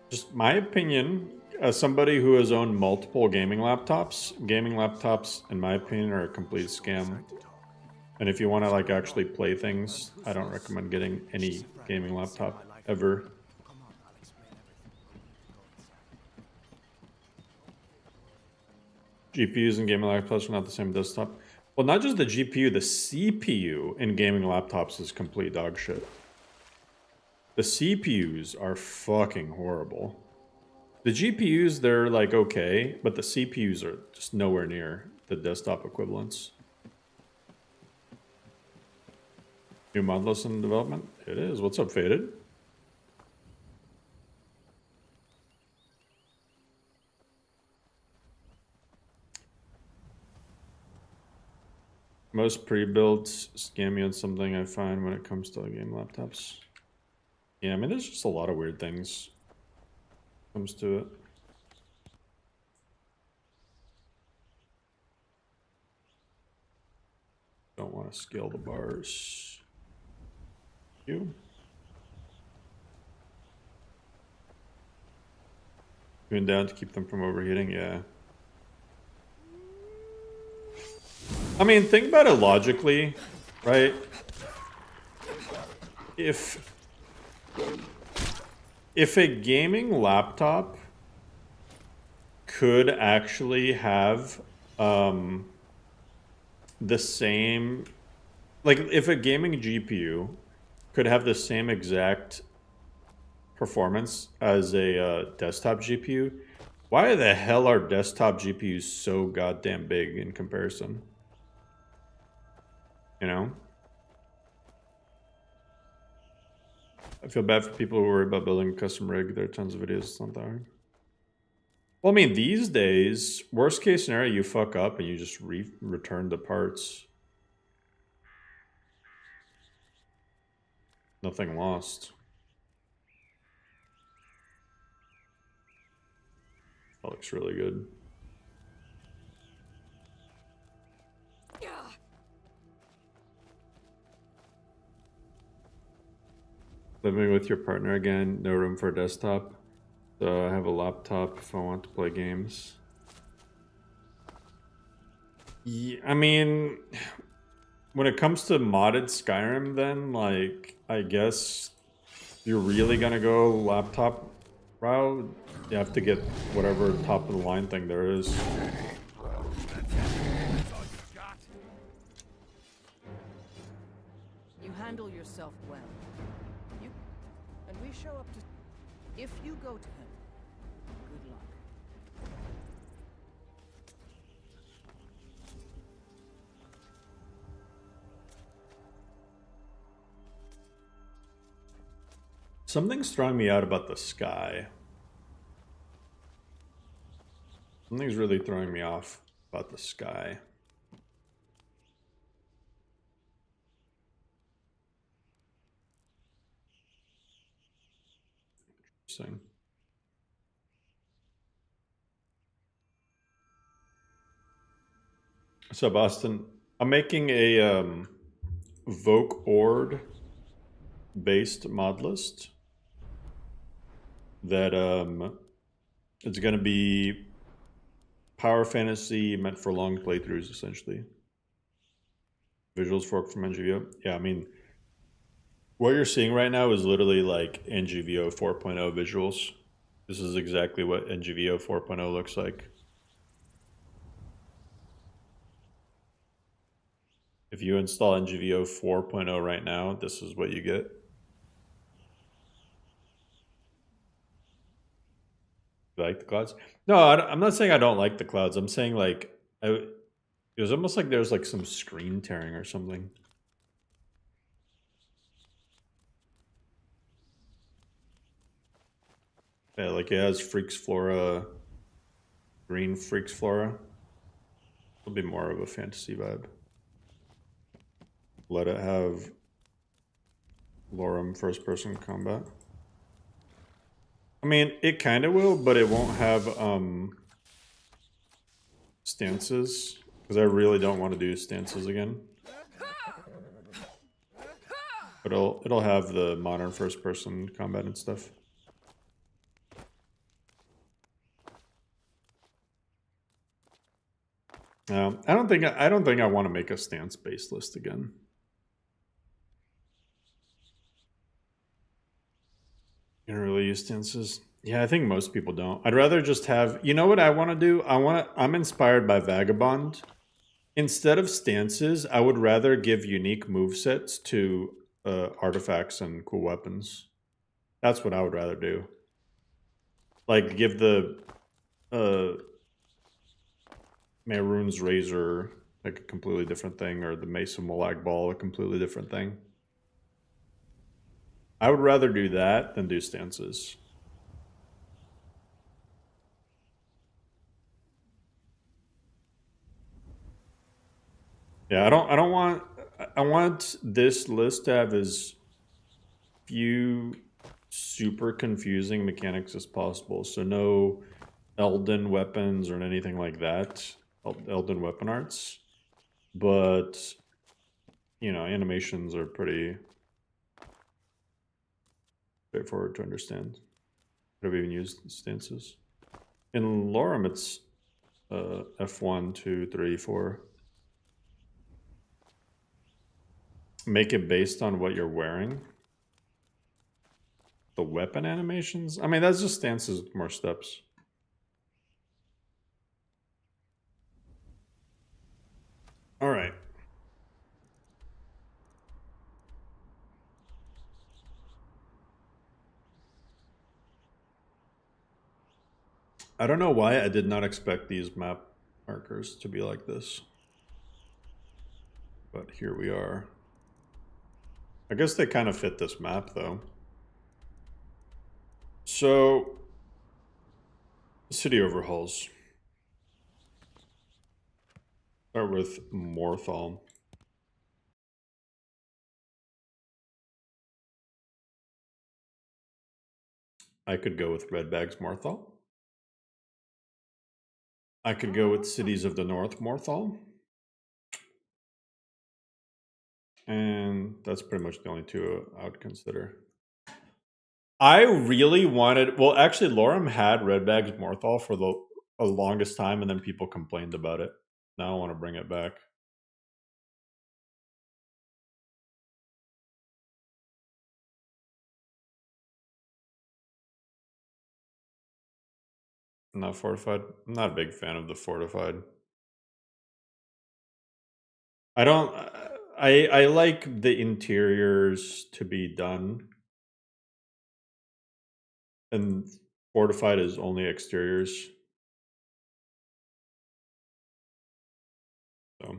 Just my opinion, as somebody who has owned multiple gaming laptops, in my opinion, are a complete scam. And if you want to like actually play things, I don't recommend getting any gaming laptop ever. GPUs and gaming laptops are not the same desktop. Well, not just the GPU, the CPU in gaming laptops is complete dog shit. The CPUs are fucking horrible. The GPUs, they're like okay, but the CPUs are just nowhere near the desktop equivalents. New Modlist in development? It is. What's up, Faded? Most pre-built scam me on something I find when it comes to game laptops. Yeah, I mean, there's just a lot of weird things when it comes to it. Don't want to scale the bars. You? Going down to keep them from overheating? Yeah. I mean, think about it logically, right? If a gaming laptop could actually have the same, like if a gaming GPU could have the same exact performance as a desktop GPU, why the hell are desktop GPUs so goddamn big in comparison? You know? I feel bad for people who worry about building a custom rig. There are tons of videos. It's not that hard. Well, I mean, these days, worst case scenario, you fuck up and you just return the parts. Nothing lost. That looks really good. Living with your partner again, no room for a desktop. So I have a laptop if I want to play games. Yeah, I mean, when it comes to modded Skyrim, then, like, I guess you're really gonna go laptop route. You have to get whatever top of the line thing there is. You handle yourself well. And we show up to... If you go to him, good luck. Something's throwing me out about the sky. Something's really throwing me off about the sky. Interesting. So, Boston, I'm making a Vokord based mod list that it's going to be power fantasy meant for long playthroughs, essentially. Visuals fork from NGVO. Yeah, I mean, what you're seeing right now is literally like NGVO 4.0 visuals. This is exactly what NGVO 4.0 looks like. If you install NGVO 4.0 right now, this is what you get. You like the clouds? No, I'm not saying I don't like the clouds. I'm saying like it was almost like there's like some screen tearing or something. Yeah, like it has Freaks Flora, green Freaks Flora. It'll be more of a fantasy vibe. Let it have Lorem first person combat. I mean, it kind of will, but it won't have stances, because I really don't want to do stances again. But it'll have the modern first person combat and stuff. I don't think I want to make a stance based list again. You don't really use stances. Yeah, I think most people don't. I'd rather just have, you know what I want to do? I'm inspired by Vagabond. Instead of stances, I would rather give unique movesets to artifacts and cool weapons. That's what I would rather do. Like give the Mehrunes Razor like a completely different thing, or the Mason Molag Ball a completely different thing. I would rather do that than do stances. Yeah, I want this list to have as few super confusing mechanics as possible. So no Elden weapons or anything like that. Elden weapon arts. But, you know, animations are pretty straightforward to understand. Have we even used stances? In Lorem, it's F1, 2, 3, 4. Make it based on what you're wearing. The weapon animations? I mean, that's just stances with more steps. All right. I don't know why I did not expect these map markers to be like this. But here we are. I guess they kind of fit this map, though. So, city overhauls. Start with Morthal. I could go with Red Bags Morthal. I could go with Cities of the North Morthal. And that's pretty much the only two I would consider. I really wanted... Well, actually, Lorem had Red Bags Morthal for the longest time, and then people complained about it. Now I want to bring it back. Not fortified. I'm not a big fan of the fortified. I don't... I like the interiors to be done. And fortified is only exteriors. So...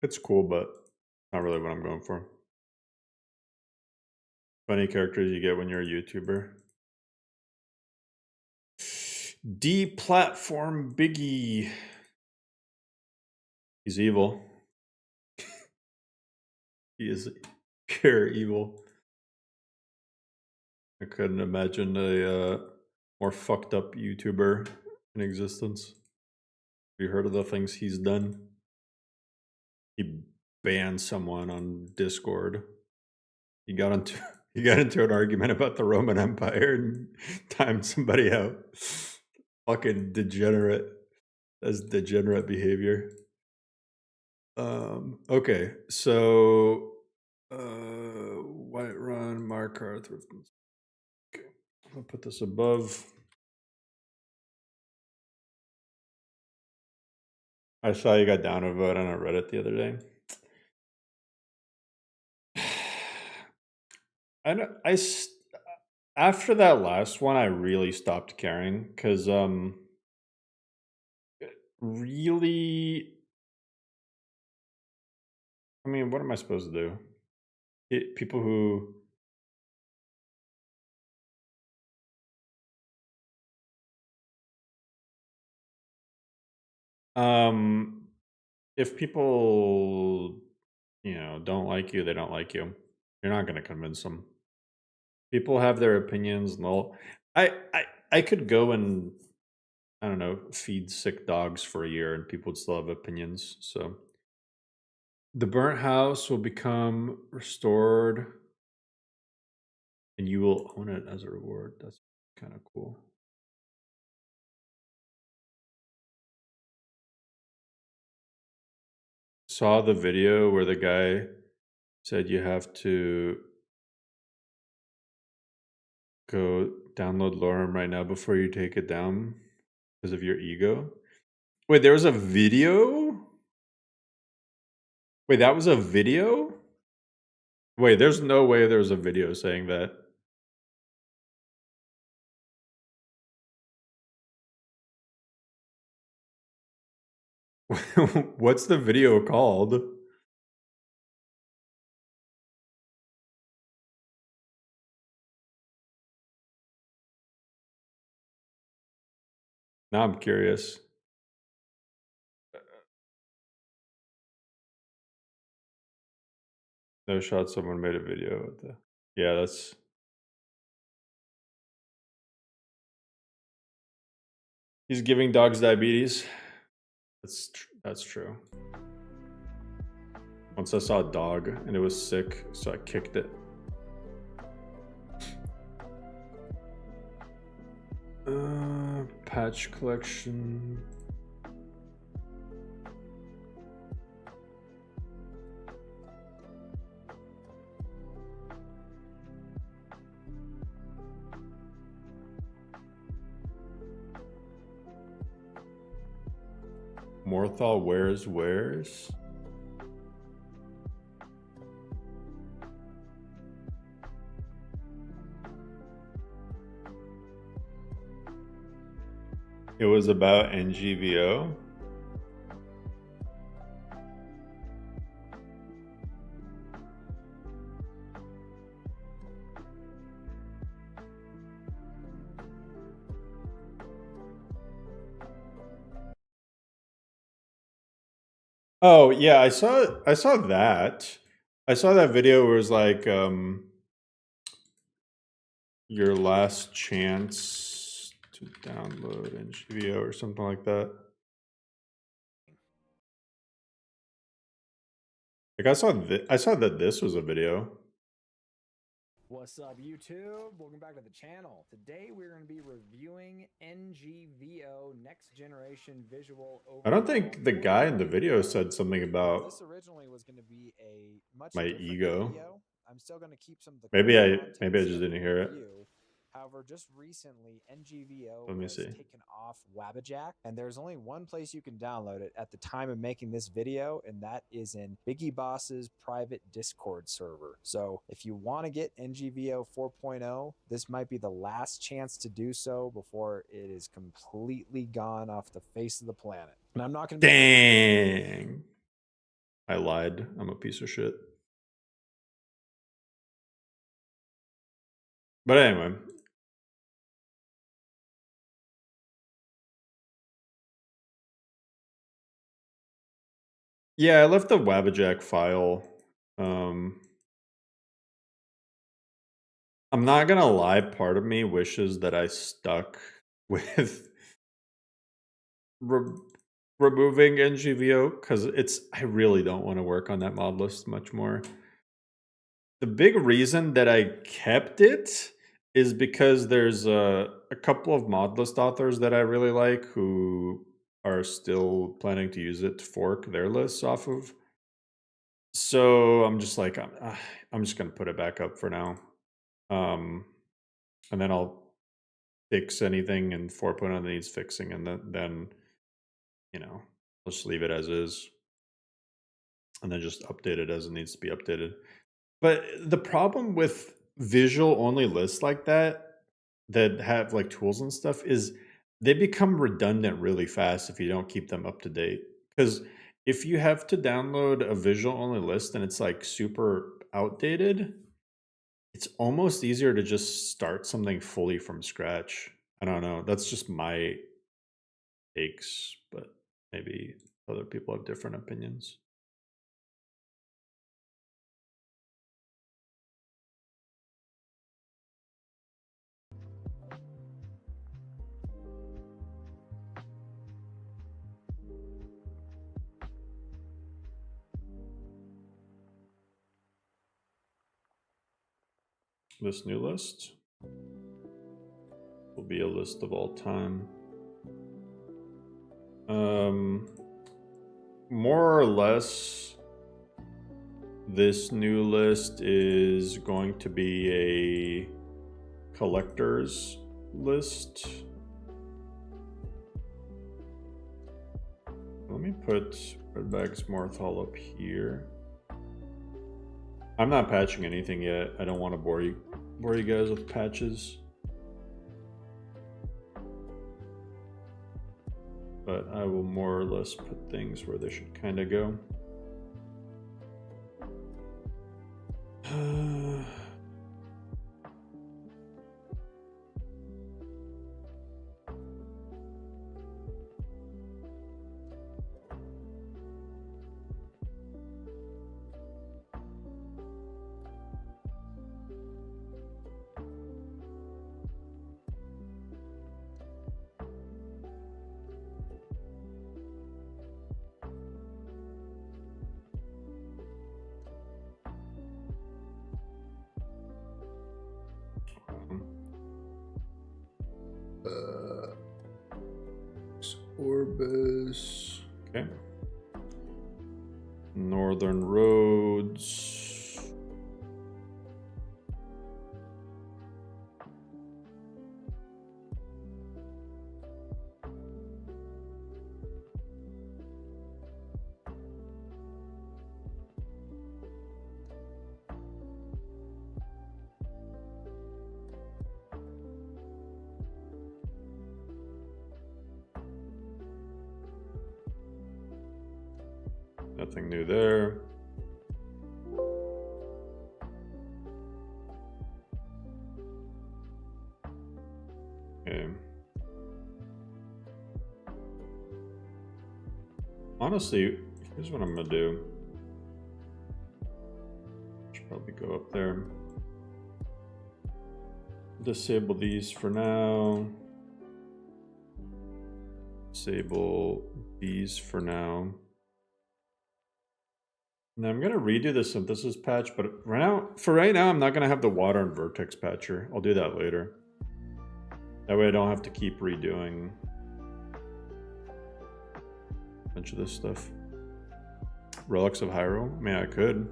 It's cool, but not really what I'm going for. Funny characters you get when you're a YouTuber. D-platform Biggie. He's evil. He is pure evil. I couldn't imagine a more fucked up YouTuber in existence. Have you heard of the things he's done? He banned someone on Discord. He got into an argument about the Roman Empire and timed somebody out. Fucking degenerate. That's degenerate behavior. Okay, so Whiterun, Markarth. Okay, I'll put this above. I saw you got down a vote on Reddit the other day. After that last one, I really stopped caring because really, I mean, what am I supposed to do? People who if people don't like you, they don't like you. You're not going to convince them. People have their opinions, and I could go and I don't know, feed sick dogs for a year, and people would still have opinions. So the burnt house will become restored, and you will own it as a reward. That's kind of cool. Saw the video where the guy said you have to go download Lorem right now before you take it down because of your ego. Wait, there was a video? Wait, that was a video? Wait, there's no way there's a video saying that. What's the video called? Now I'm curious. No shot. Someone made a video with the. Yeah, that's. He's giving dogs diabetes. That's true. Once I saw a dog and it was sick, so I kicked it. Patch collection. Morthal wears. It was about NGVO. Oh yeah, I saw that. I saw that video where it was like your last chance to download NGVO or something like that. Like I saw that this was a video. What's up, YouTube? Welcome back to the channel. Today we're going to be reviewing NGVO Next Generation Visual Overhaul. I don't think the guy in the video said something about this originally was going to be a much my different ego. video. I'm still going to keep some of the Maybe I content just didn't hear it. review. However, just recently, NGVO Let me was see. taken off Wabajack, and there's only one place you can download it at the time of making this video, and that is in Biggie Boss's private Discord server. So if you want to get NGVO 4.0, this might be the last chance to do so before it is completely gone off the face of the planet. And I'm not going to be... Dang. I lied. I'm a piece of shit. But anyway. Yeah, I left the Wabajack file. I'm not gonna lie, part of me wishes that I stuck with removing NGVO because I really don't want to work on that mod list much more. The big reason that I kept it is because there's a couple of mod list authors that I really like who are still planning to use it to fork their lists off of. So I'm just like, I'm just gonna put it back up for now. And then I'll fix anything in 4.0 that needs fixing, and then you know, I'll just leave it as is. And then just update it as it needs to be updated. But the problem with visual only lists like that have like tools and stuff is they become redundant really fast if you don't keep them up to date. Because if you have to download a visual only list and it's like super outdated, it's almost easier to just start something fully from scratch. I don't know. That's just my takes, but maybe other people have different opinions. This new list will be a list of all time. More or less, this new list is going to be a collector's list. Let me put Redback's Morthal up here. I'm not patching anything yet. I don't want to bore you guys with patches. But I will more or less put things where they should kind of go. Orbis. Okay. Northern roads. Nothing new there. Okay. Honestly, here's what I'm gonna do. Should probably go up there. Disable these for now. Disable these for now. And I'm gonna redo the synthesis patch, but for right now, I'm not gonna have the water and vertex patcher. I'll do that later. That way I don't have to keep redoing a bunch of this stuff. Relics of Hyrule? I mean, I could.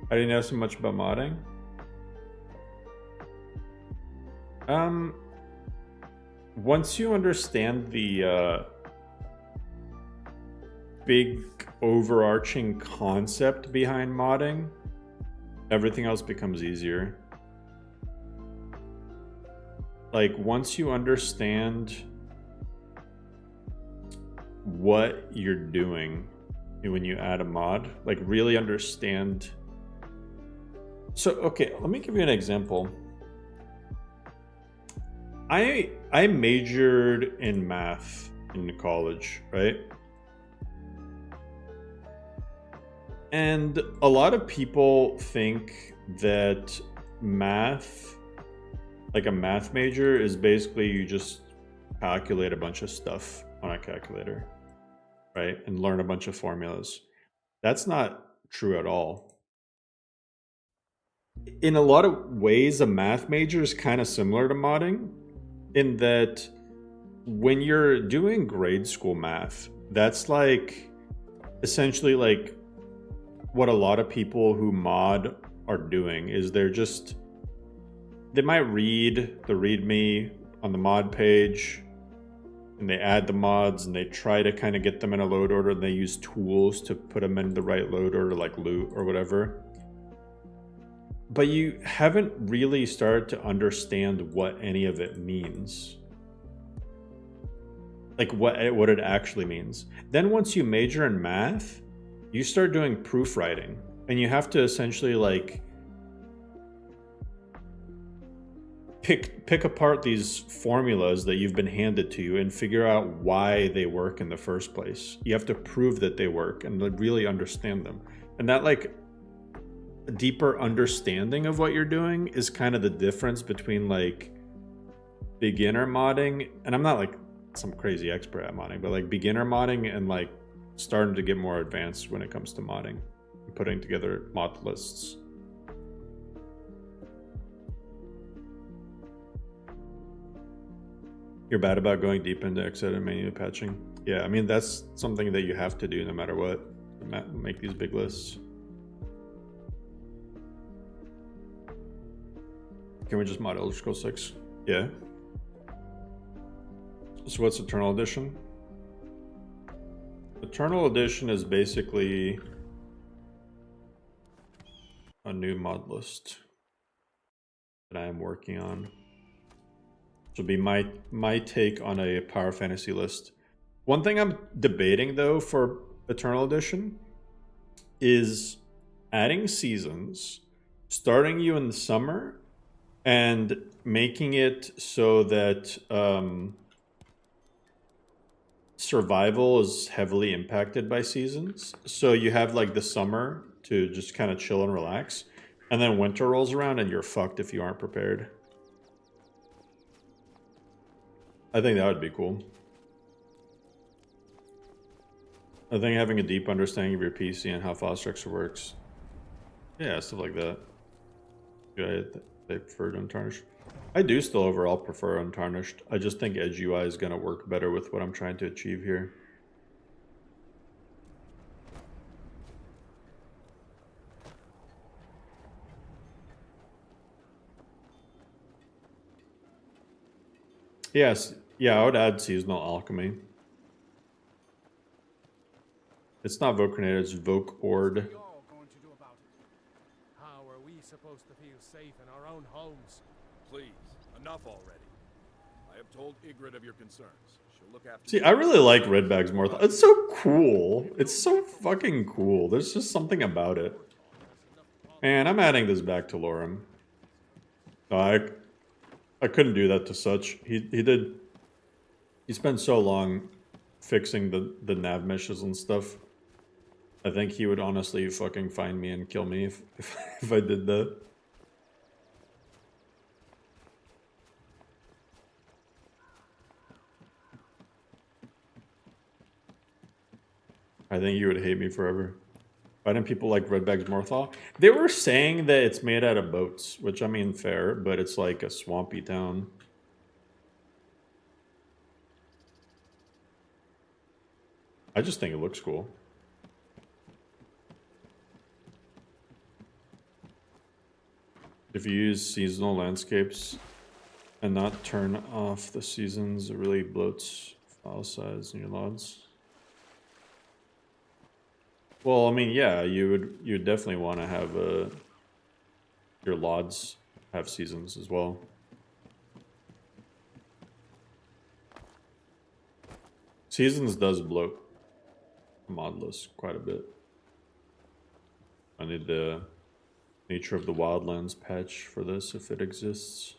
I didn't know so much about modding. Once you understand the big overarching concept behind modding, everything else becomes easier. Like, once you understand what you're doing when you add a mod, like really understand. So, okay, let me give you an example. I majored in math in college, right? And a lot of people think that math like a math major is basically you just calculate a bunch of stuff on a calculator, right? And learn a bunch of formulas. That's not true at all. In a lot of ways, a math major is kind of similar to modding in that when you're doing grade school math, that's like essentially like what a lot of people who mod are doing is they might read the readme on the mod page and they add the mods and they try to kind of get them in a load order and they use tools to put them in the right load order like loot or whatever. But you haven't really started to understand what any of it means. Like what it actually means. Then once you major in math, you start doing proofwriting and you have to essentially like pick apart these formulas that you've been handed to you and figure out why they work in the first place. You have to prove that they work and really understand them. And that like a deeper understanding of what you're doing is kind of the difference between like beginner modding, and I'm not like some crazy expert at modding, but like beginner modding and like starting to get more advanced when it comes to modding and putting together mod lists. You're bad about going deep into exit and manual patching. Yeah, I mean that's something that you have to do no matter what, make these big lists. Can we just mod Elder Scrolls 6? Yeah. So what's Eternal Edition? Eternal Edition is basically a new mod list that I am working on. This will be my take on a Power Fantasy list. One thing I'm debating though for Eternal Edition is adding seasons, starting you in the summer, and making it so that survival is heavily impacted by seasons. So you have like the summer to just kind of chill and relax, and then winter rolls around and you're fucked if you aren't prepared. I think that would be cool. I think having a deep understanding of your PC and how file structure works. Yeah, stuff like that. Yeah, I prefer Untarnished. I do still overall prefer Untarnished. I just think Edge UI is going to work better with what I'm trying to achieve here. Yes, yeah, I would add Seasonal Alchemy. It's not Vokord, it's Vokord. How are we supposed to feel safe in our own homes? Please, enough already. I have told Ygritte of your concerns. She'll look after See, I really like Redbag's Morthal. It's so cool. It's so fucking cool. There's just something about it. Man, I'm adding this back to Lorem. No, I couldn't do that to Such. He spent so long fixing the nav meshes and stuff. I think he would honestly fucking find me and kill me if I did that. I think you would hate me forever. Why didn't people like Redbag's Morthal? They were saying that it's made out of boats, which I mean fair, but it's like a swampy town. I just think it looks cool. If you use seasonal landscapes and not turn off the seasons, it really bloats file size in your LODs. Well, I mean, yeah, you would definitely want to have your LODs have seasons as well. Seasons does bloat Modlist quite a bit. I need the Nature of the Wildlands patch for this if it exists.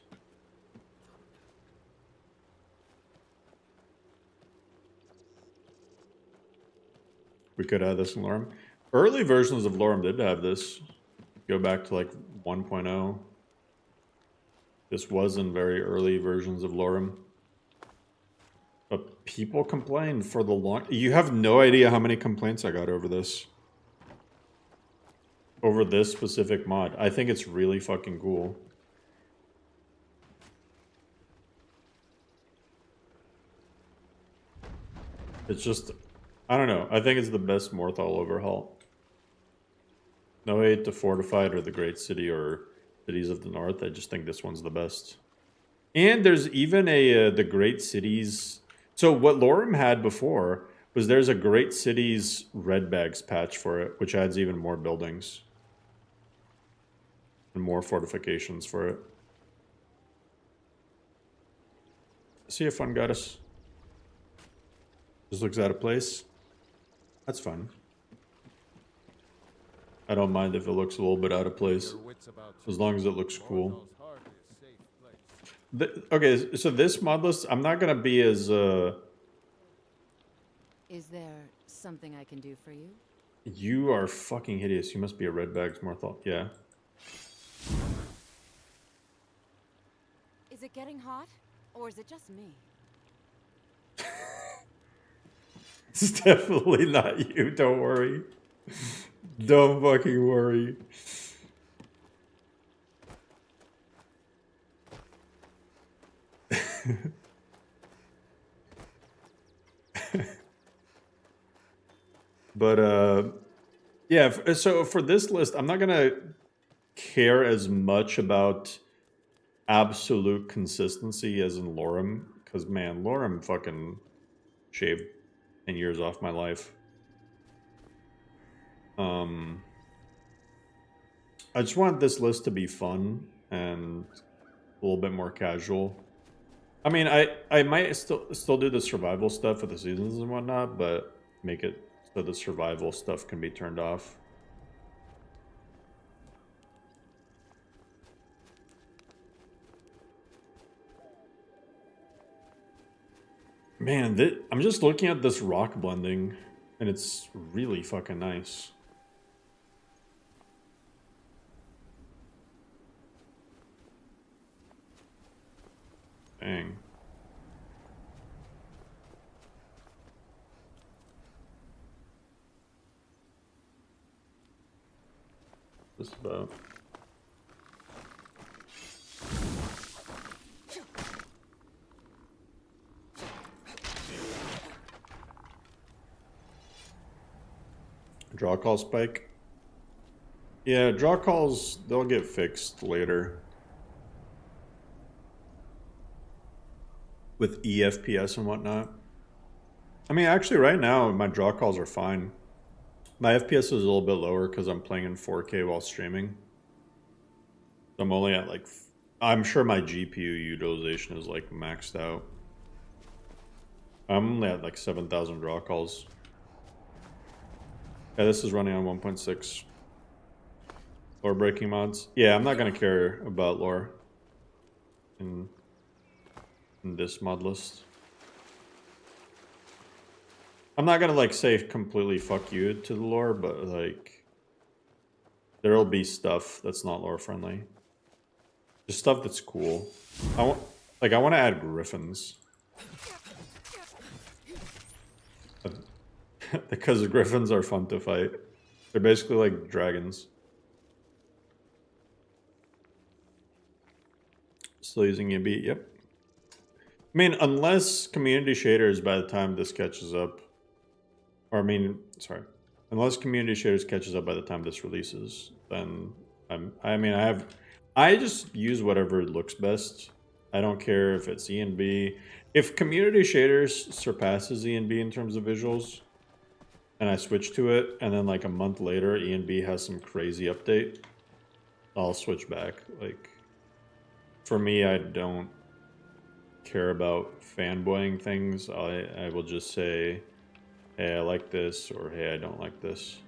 We could add this in Lorem. Early versions of Lorem did have this. Go back to like 1.0. This was in very early versions of Lorem. But people complained for the long... You have no idea how many complaints I got over this. Over this specific mod. I think it's really fucking cool. It's just... I don't know. I think it's the best Morthal overhaul. No hate to Fortified or the Great City or Cities of the North. I just think this one's the best. And there's even a the Great Cities... So what Lorem had before was there's a Great Cities red bags patch for it, which adds even more buildings. And more fortifications for it. See a fun goddess. Just looks out of place. That's fun. I don't mind if it looks a little bit out of place. As long as it looks cool. Okay, so this Modlist, I'm not gonna be as Is there something I can do for you? You are fucking hideous. You must be a red bags Morthal. Yeah. Is it getting hot? Or is it just me? It's definitely not you, don't worry. Don't fucking worry. But yeah, so for this list, I'm not gonna care as much about absolute consistency as in Lorem, because man, Lorem fucking shaved 10 years off my life. I just want this list to be fun and a little bit more casual. I mean, I might still do the survival stuff for the seasons and whatnot, but make it so the survival stuff can be turned off. Man, I'm just looking at this rock blending, and it's really fucking nice. Dang. Just about. Draw call spike. Yeah, draw calls, they'll get fixed later. With EFPS and whatnot. I mean, actually right now, my draw calls are fine. My FPS is a little bit lower because I'm playing in 4K while streaming. I'm only at like... I'm sure my GPU utilization is like maxed out. I'm only at like 7,000 draw calls. Yeah, this is running on 1.6. Lore breaking mods. Yeah, I'm not going to care about lore in this mod list. I'm not going to like say completely fuck you to the lore, but like there'll be stuff that's not lore friendly. Just stuff that's cool. I want to add griffins. Because griffins are fun to fight. They're basically like dragons. Still using a beat, yep. I mean, unless community shaders by the time this catches up, or unless community shaders catches up by the time this releases, then I just use whatever looks best. I don't care if it's ENB. If community shaders surpasses ENB in terms of visuals, and I switch to it, and then like a month later, ENB has some crazy update, I'll switch back. Like, for me, I don't care about fanboying things. I will just say, hey, I like this, or hey, I don't like this.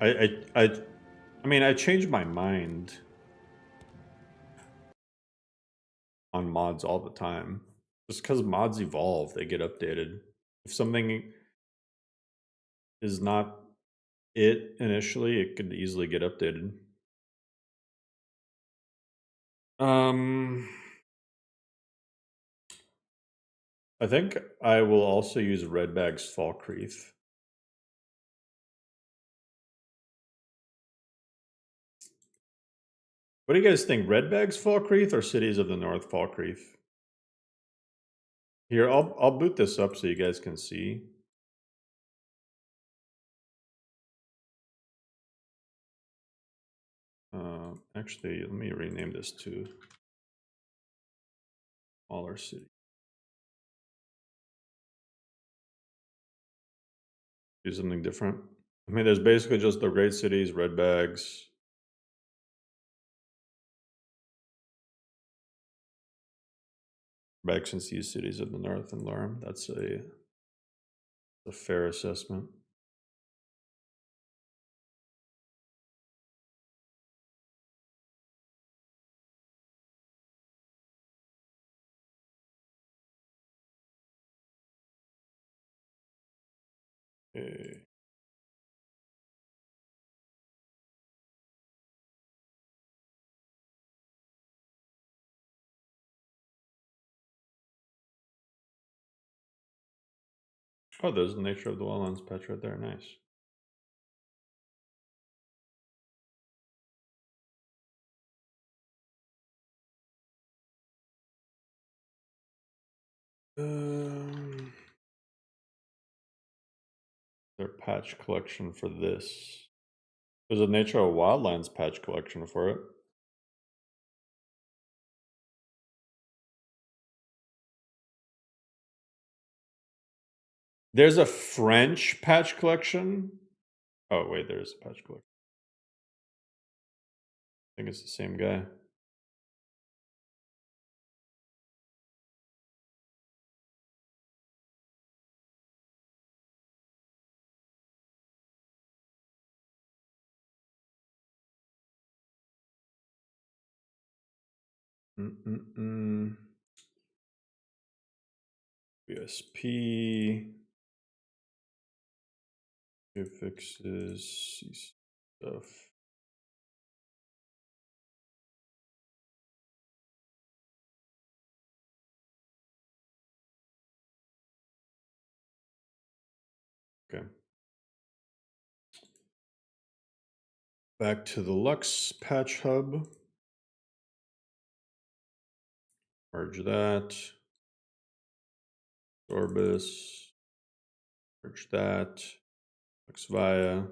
I mean, I change my mind on mods all the time. Just because mods evolve, they get updated. If something is not it initially, it could easily get updated. I think I will also use Redbag's Falkreath. What do you guys think? Redbag's Falkreath or Cities of the North Falkreath? Here, I'll boot this up so you guys can see. Actually, let me rename this to smaller city. Do something different. I mean, there's basically just the great cities, Redbags. Bags and Seas cities of the north and Lorem. That's a fair assessment. Okay. Oh, there's the Nature of the Wildlands patch right there. Nice. Their patch collection for this. There's a Nature of Wildlands patch collection for it. There's a French patch collection. Oh, wait, there's a patch collection. I think it's the same guy. BSP. It fixes stuff. Okay. Back to the Lux patch hub. Merge that. Orbis. Merge that. Lux Via.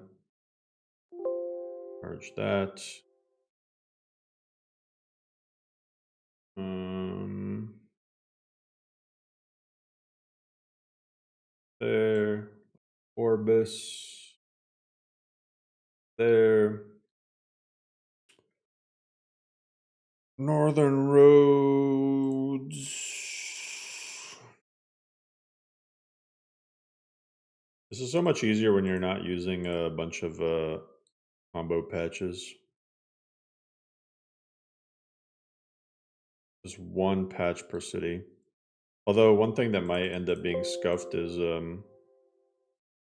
Merge that. There. Orbis. There. Northern roads. This is so much easier when you're not using a bunch of combo patches. Just one patch per city. Although one thing that might end up being scuffed is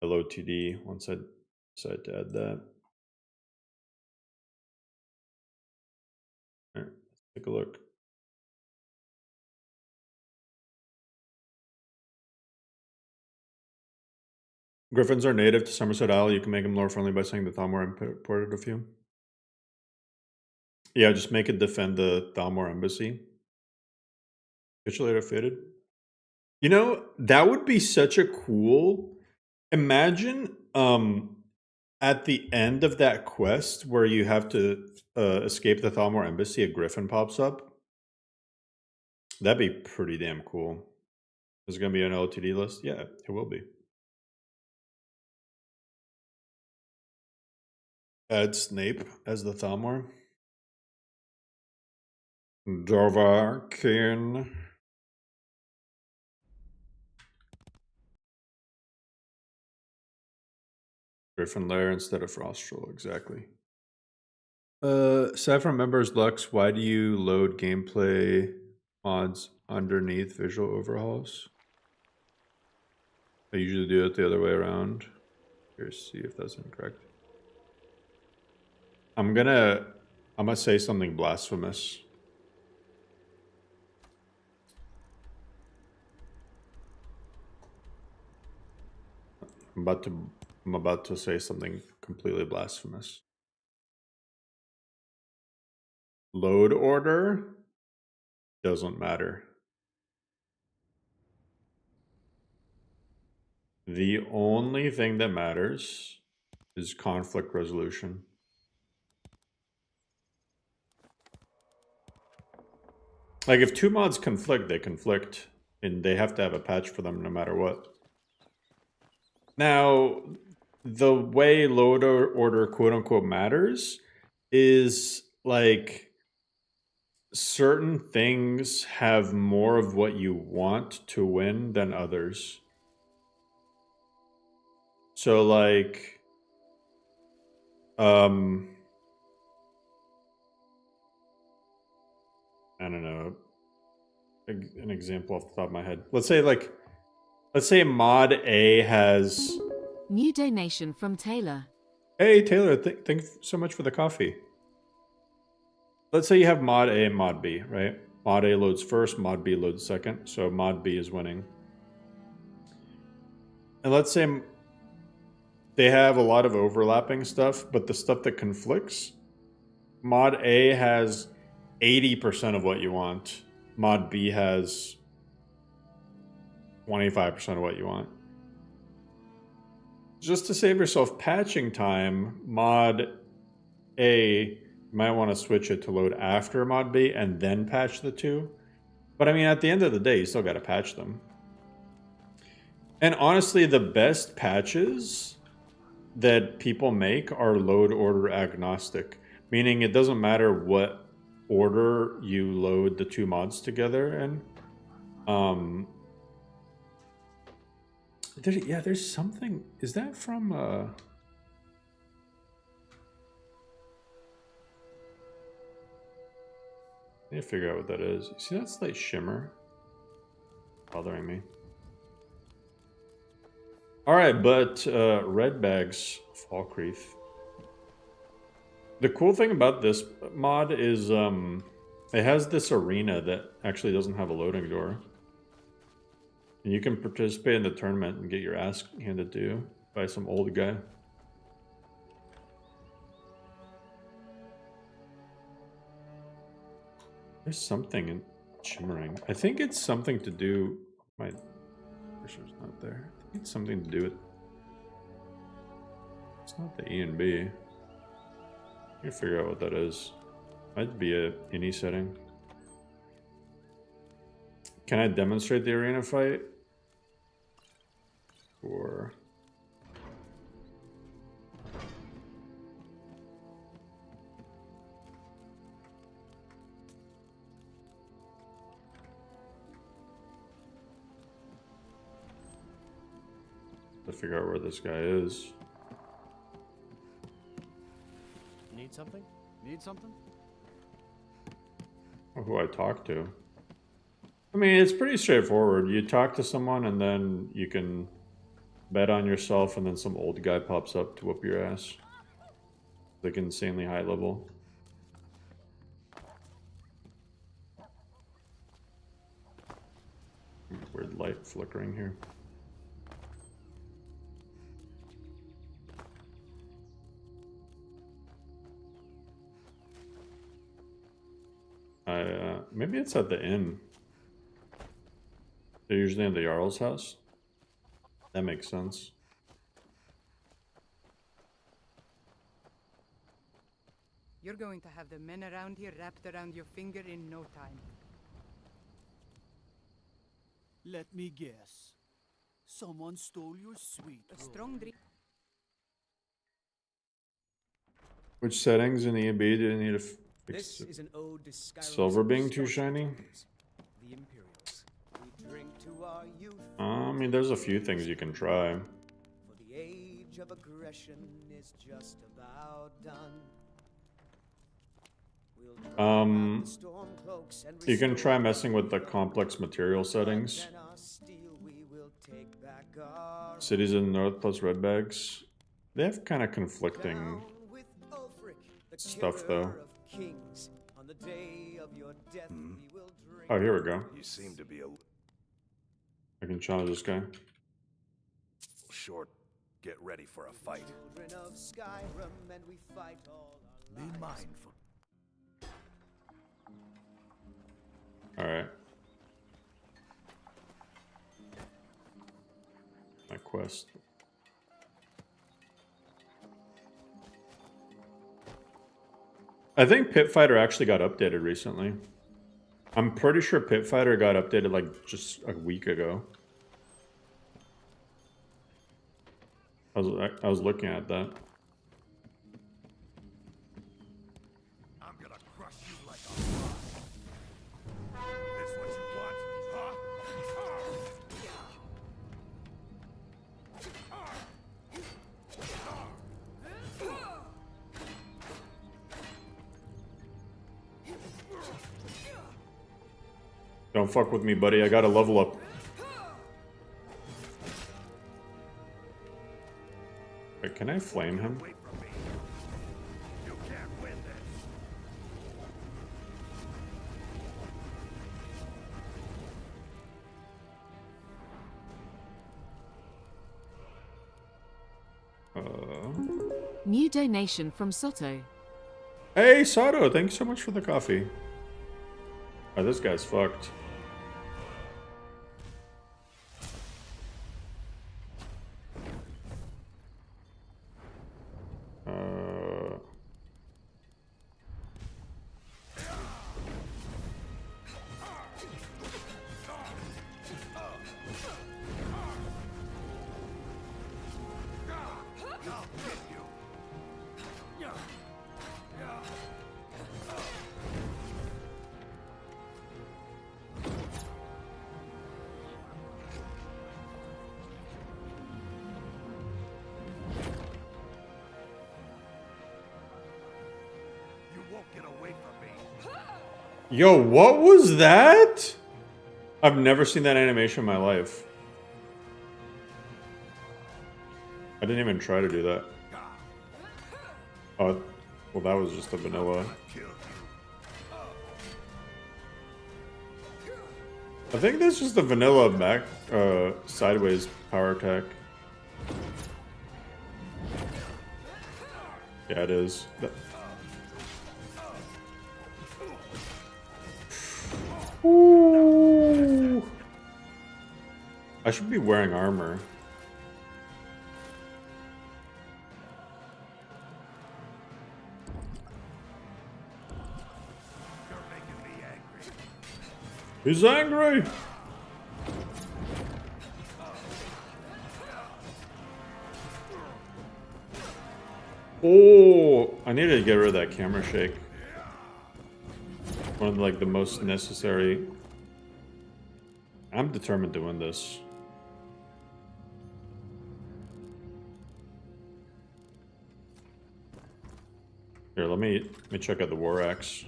LOTD once I decide to add that. All right, let's take a look. Griffins are native to Somerset Isle. You can make them lore friendly by saying the Thalmor imported a few. Yeah, just make it defend the Thalmor embassy. Capitulator fitted. You know, that would be such a cool. Imagine at the end of that quest where you have to escape the Thalmor embassy, a griffin pops up. That'd be pretty damn cool. Is it going to be an LTD list? Yeah, it will be. Add Snape as the Thalmor. Dovahkiin. Griffin Lair instead of Frostral, exactly. Aside from members Lux, why do you load gameplay mods underneath visual overhauls? I usually do it the other way around. Here's see if that's incorrect. I'm gonna say something blasphemous. I'm about to say something completely blasphemous. Load order doesn't matter. The only thing that matters is conflict resolution. Like, if two mods conflict, they conflict, and they have to have a patch for them no matter what. Now, the way load order quote-unquote matters is, like, certain things have more of what you want to win than others. So, like, I don't know, an example off the top of my head. Let's say mod A has... New donation from Taylor. Hey, Taylor, thanks so much for the coffee. Let's say you have mod A and mod B, right? Mod A loads first, mod B loads second, so mod B is winning. And let's say they have a lot of overlapping stuff, but the stuff that conflicts, mod A has 80% of what you want. Mod B has 25% of what you want. Just to save yourself patching time, mod A, you might want to switch it to load after mod B and then patch the two. But I mean, at the end of the day, you still got to patch them. And honestly, the best patches that people make are load order agnostic, meaning it doesn't matter what order you load the two mods together in. There's something. Is that from I need to figure out what that is. See that slight shimmer bothering me. All right, but red bags, Falkreath. The cool thing about this mod is it has this arena that actually doesn't have a loading door. And you can participate in the tournament and get your ass handed to you by some old guy. There's something in shimmering. I think it's something to do... My cursor's not there. I think it's something to do with... It's not the E and B. I can figure out what that is. Might be a ini setting. Can I demonstrate the arena fight? Or... to figure out where this guy is. Need something? Need something? Or who I talk to. I mean, it's pretty straightforward. You talk to someone and then you can bet on yourself and then some old guy pops up to whoop your ass. Like insanely high level. Weird light flickering here. Maybe it's at the inn. They're usually in the Jarl's house. That makes sense. You're going to have the men around here wrapped around your finger in no time. Let me guess. Someone stole your sweet A strong drink. Which settings in EB do you need to fix? This is an ode to Skyrim's Silver being too shiny? The Imperials. We drink to our youth. I mean, there's a few things you can try. For the age of aggression is just about done. You can try messing with the complex material settings. Cities in the north plus red bags. They have kind of conflicting stuff though. Kings. On the day of your death, we will drink. Oh, here we go. You seem to be a I can challenge this guy. short. Get ready for a fight. Children of Skyrim, and we fight all our Be lives. mindful. All right. My quest. I think Pit Fighter actually got updated recently. I'm pretty sure Pit Fighter got updated like just a week ago. I was looking at that. I'm gonna crush you like a rock. This what you want, huh? Don't fuck with me, buddy. I gotta level up. Wait, can I flame him? Wait from me. You can't win this. New donation from Soto. Hey, Sato, thanks so much for the coffee. Oh, this guy's fucked. Yo, what was that? I've never seen that animation in my life. I didn't even try to do that. Oh, well, that was just a vanilla. I think that's just a vanilla back, sideways power attack. Yeah, it is. Ooh. I should be wearing armor. You're making me angry. He's angry. Oh, I needed to get rid of that camera shake. One of like the most necessary. I'm determined to win this. Here, let me check out the war axe.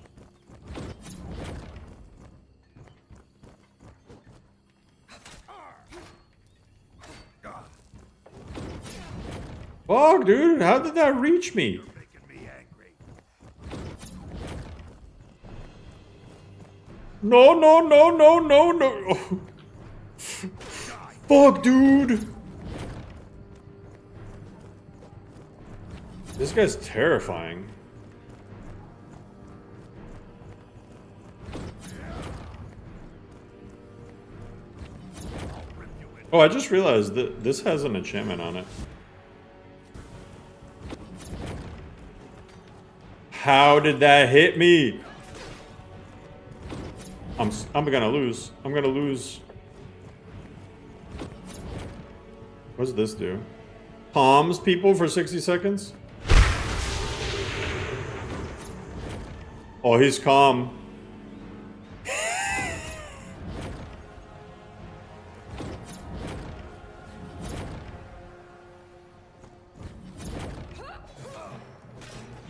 Fuck, dude, how did that reach me? You're making me angry. No, no, no, no, no, no. Fuck, dude. This guy's terrifying. Oh, I just realized that this has an enchantment on it. How did that hit me? I'm gonna lose. I'm gonna lose. What does this do? Calms people for 60 seconds? Oh, he's calm.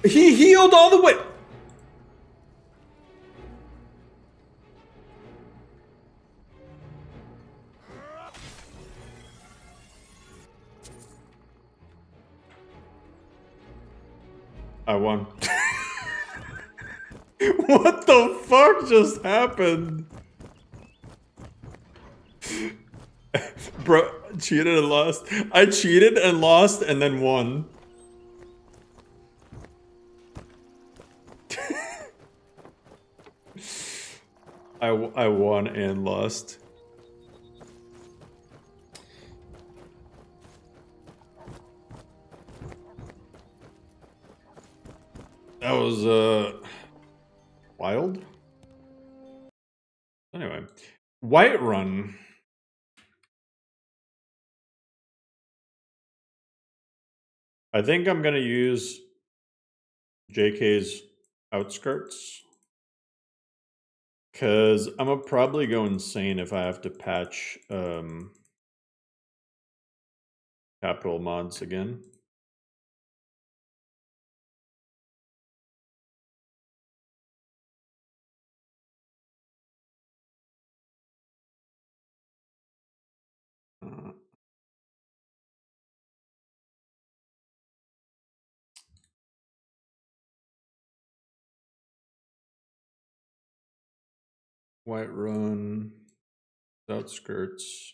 He healed all the way. I won. What the fuck just happened? Bro, cheated and lost. I cheated and lost and then won. I won and lost. That was wild. Anyway, Whiterun. I think I'm gonna use JK's outskirts because I'm gonna probably go insane if I have to patch capital mods again. Whiterun, outskirts.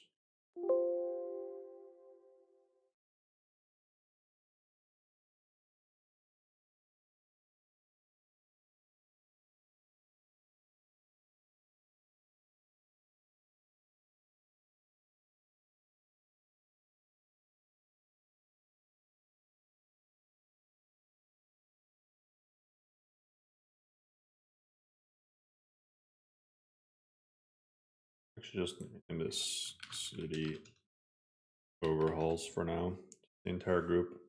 Actually, just name this city overhauls for now. The entire group.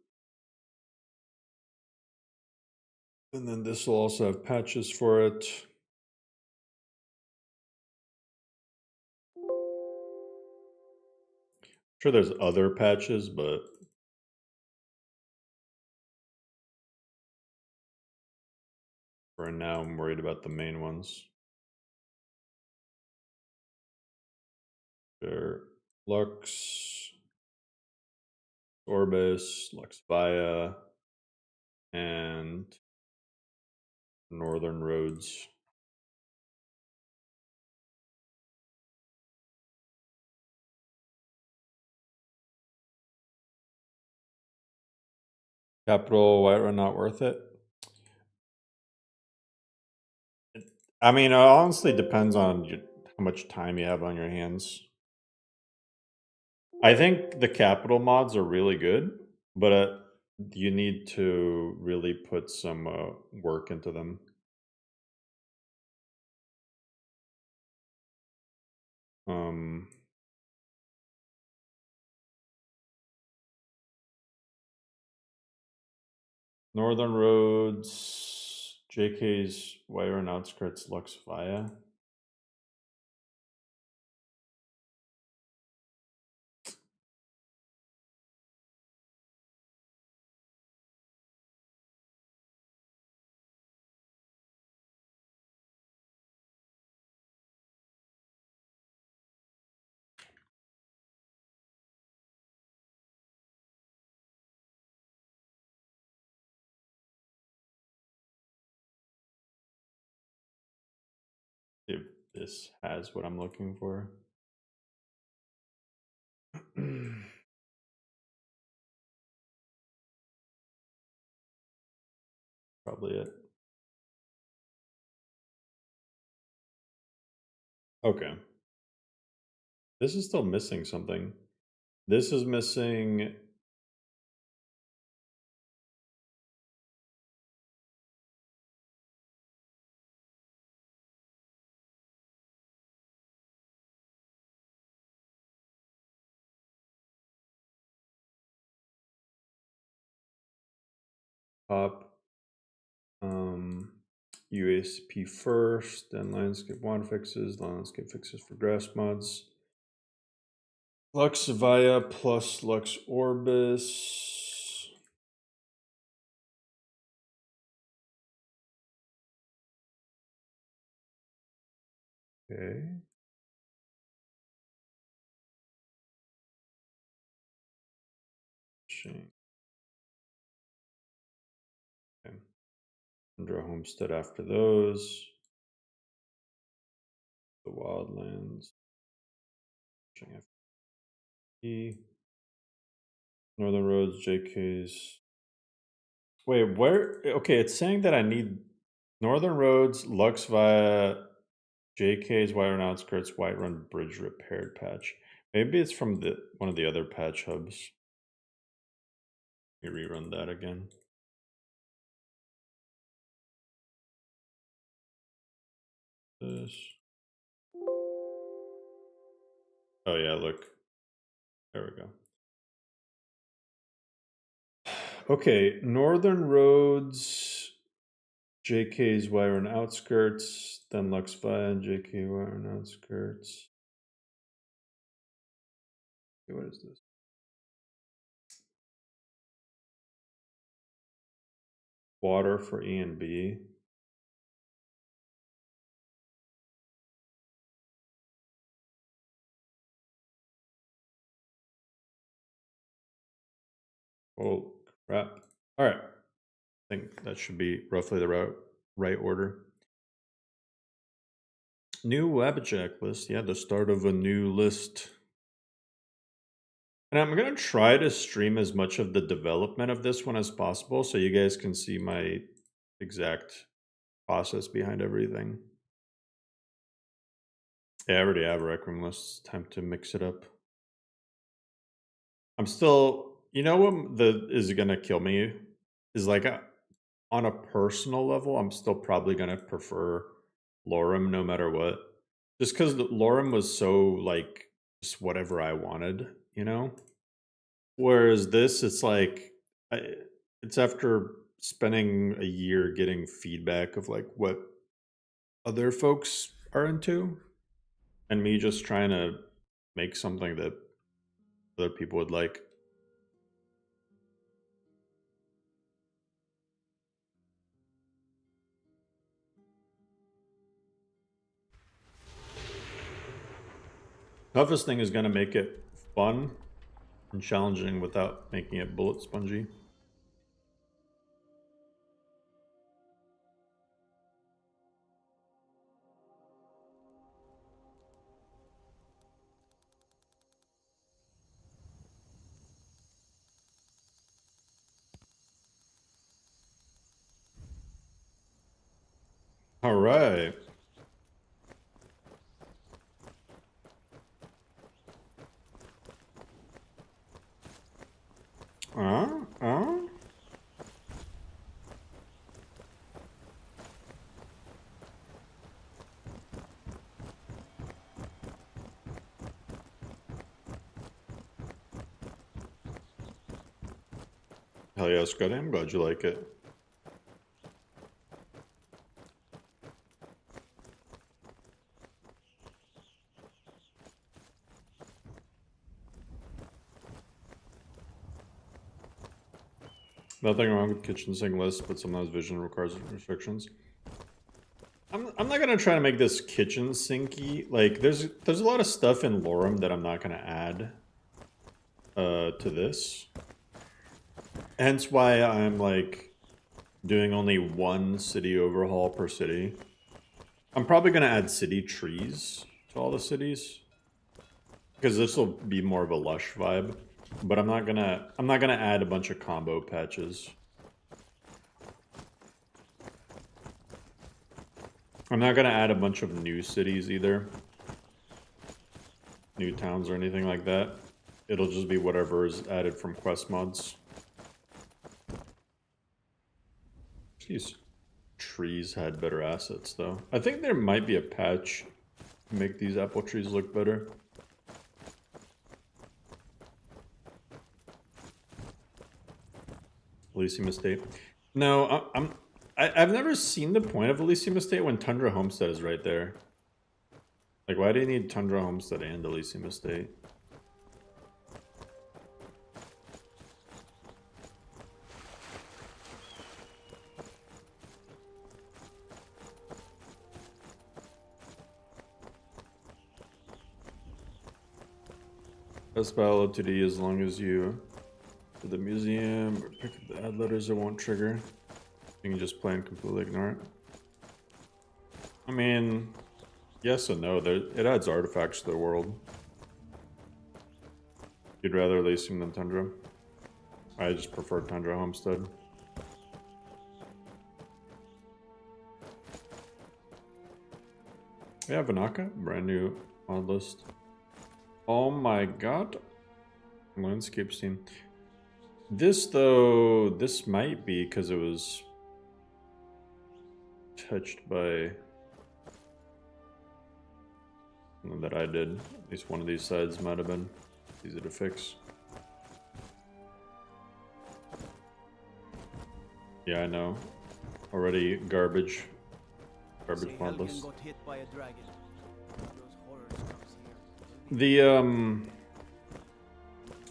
And then this will also have patches for it. Sure, there's other patches, but for now, I'm worried about the main ones. There, Lux, Orbis, Lux Via, and Northern Roads. Capital Whiterun not worth it? I mean, it honestly depends on how much time you have on your hands. I think the capital mods are really good, but you need to really put some work into them. Northern Roads, JK's Whiterun outskirts, Lux Via. If this has what I'm looking for. Probably it. Okay. This is still missing something. This is missing. Pop. UASP first, then landscape wand fixes, landscape fixes for grass mods. Lux Via plus Lux Orbis. Okay. Okay. Tundra Homestead after those. The Wildlands. Northern Roads, JK's. Wait, where? Okay, it's saying that I need Northern Roads, Lux via JK's, Whiterun Outskirts, Whiterun Bridge repaired patch. Maybe it's from the one of the other patch hubs. Let me rerun that again. This. Oh yeah, look. There we go. Okay, Northern Roads, JK's Whiterun Outskirts, then Lux via and JK Whiterun Outskirts. Okay, what is this? Water for E and B. Oh crap. All right. I think that should be roughly the right order. New Wabajack list. Yeah, the start of a new list. And I'm going to try to stream as much of the development of this one as possible so you guys can see my exact process behind everything. Yeah, I already have a Requiem list. Time to mix it up. I'm still, you know what is going to kill me? Is like on a personal level, I'm still probably going to prefer Lorem no matter what. Just because Lorem was so like just whatever I wanted, you know? Whereas this, it's like, it's after spending a year getting feedback of like what other folks are into, and me just trying to make something that other people would like. Toughest thing is going to make it fun and challenging without making it bullet spongy. All right. Hell yeah, Scotty, I'm glad you like it. Nothing wrong with kitchen sink lists, but sometimes vision requires restrictions. I'm not gonna try to make this kitchen sinky. Like there's a lot of stuff in Lorem that I'm not gonna add to this. Hence why I'm like doing only one city overhaul per city. I'm probably gonna add city trees to all the cities because this will be more of a lush vibe. But I'm not gonna add a bunch of combo patches. I'm not gonna add a bunch of new cities either. New towns or anything like that. It'll just be whatever is added from quest mods. These trees had better assets though. I think there might be a patch to make these apple trees look better. Elysium Estate. No, I've never seen the point of Elysium Estate when Tundra Homestead is right there. Like, why do you need Tundra Homestead and Elysium Estate? Best battle of 2D as long as you do the museum or pick up the ad letters, it won't trigger. You can just play and completely ignore it. I mean, yes and no. It adds artifacts to the world. You'd rather Elysium than Tundra? I just prefer Tundra Homestead. Yeah, Vanaka, brand new Modlist. Oh my god. Landscape scene. This though, this might be because it was touched by something that I did. At least one of these sides might have been easy to fix. Yeah, I know. Already garbage. Garbage Say Helgen Modlist. got hit by a dragon. Those horrors comes here. The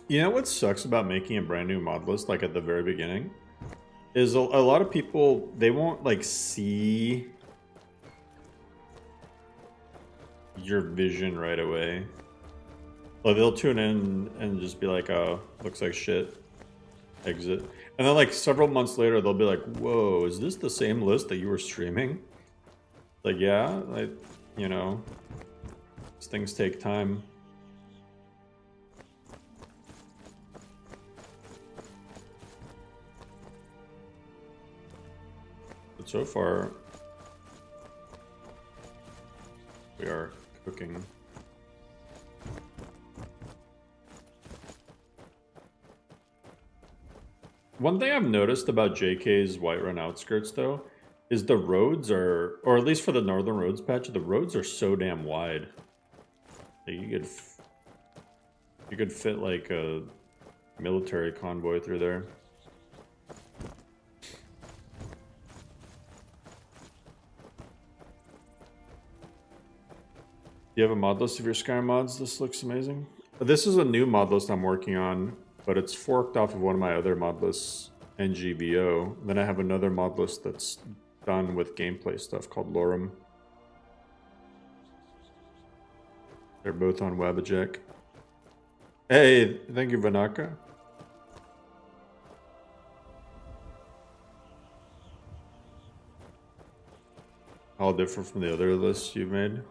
you know what sucks about making a brand new mod list, like at the very beginning, is a lot of people, they won't like see your vision right away. Like they'll tune in and just be like, oh, looks like shit, exit. And then like several months later, they'll be like, whoa, is this the same list that you were streaming? Like, yeah, like, you know, these things take time. But so far, we are cooking. One thing I've noticed about JK's Whiterun outskirts, though, is the roads are, or at least for the northern roads patch, the roads are so damn wide. Like you could fit like a military convoy through there. Do you have a mod list of your Skyrim mods? This looks amazing. This is a new mod list I'm working on, but it's forked off of one of my other mod lists, NGVO. Then I have another mod list that's done with gameplay stuff called Lorem. They're both on Wabajek. Hey, thank you, Vanaka. How different from the other lists you've made?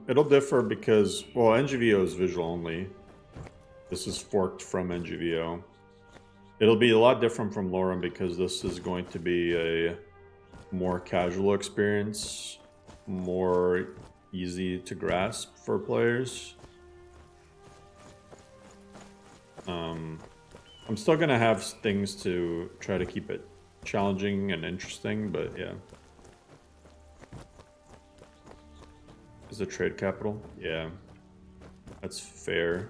It'll differ because, well, NGVO is visual only. This is forked from NGVO. It'll be a lot different from Lorem because this is going to be a more casual experience, more easy to grasp for players. I'm still gonna have things to try to keep it challenging and interesting, but yeah. Is the trade capital? Yeah, that's fair.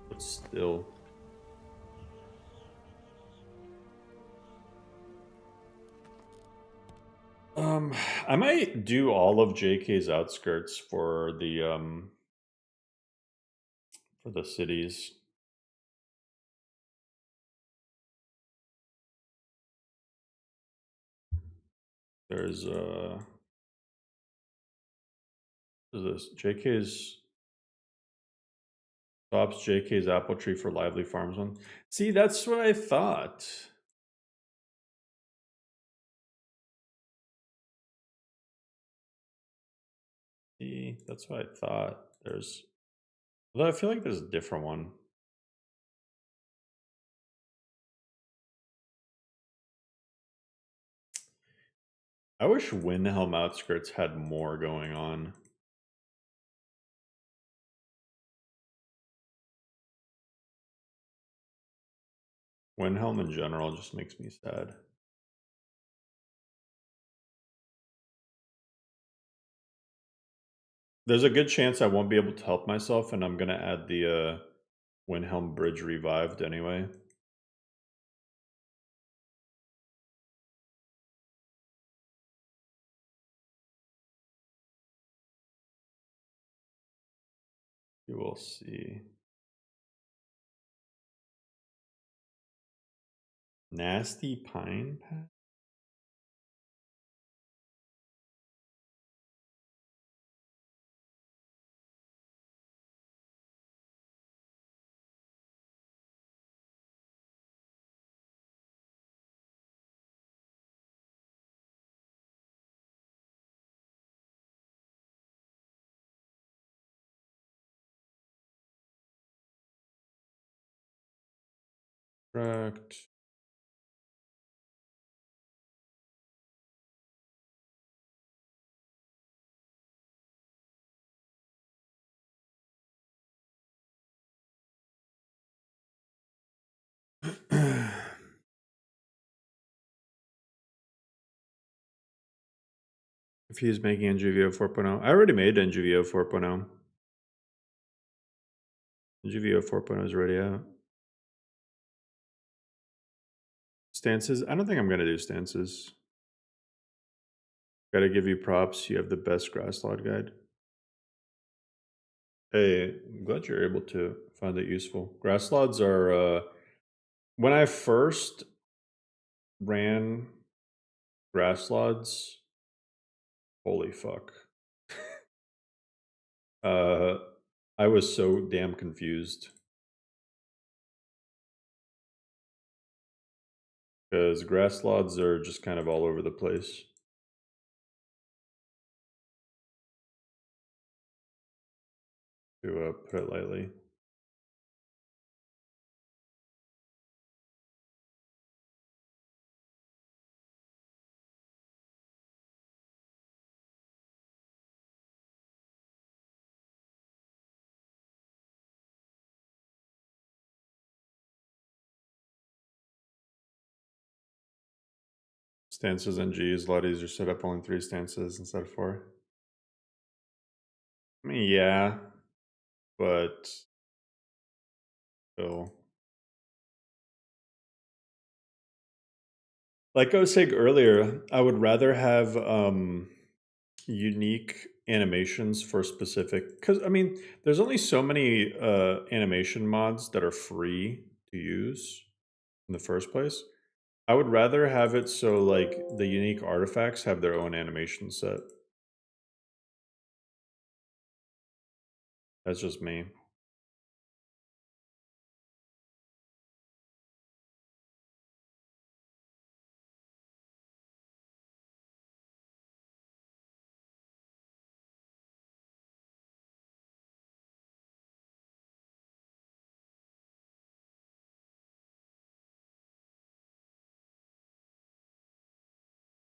But still. I might do all of JK's outskirts for the cities. There's what is this? JK's stops JK's apple tree for lively farms one. See, that's what I thought. See, that's what I thought. There's, although I feel like there's a different one. I wish Windhelm outskirts had more going on. Windhelm in general just makes me sad. There's a good chance I won't be able to help myself, and I'm gonna add the Windhelm Bridge revived anyway. You will see. Nasty Pine Path? Correct. If he's making NGVO 4.0, I already made NGVO 4.0. NGVO 4.0 is already out. Stances? I don't think I'm gonna do stances. Gotta give you props. You have the best grass lot guide. Hey, I'm glad you're able to find it useful. Grass lots are when I first ran grass lots, holy fuck. I was so damn confused. Because grass lots are just kind of all over the place. To put it lightly. Stances NG is a lot easier to set up only 3 stances instead of 4. I mean, yeah, but still. Like I was saying earlier, I would rather have unique animations for specific, because I mean, there's only so many animation mods that are free to use in the first place. I would rather have it so like the unique artifacts have their own animation set. That's just me.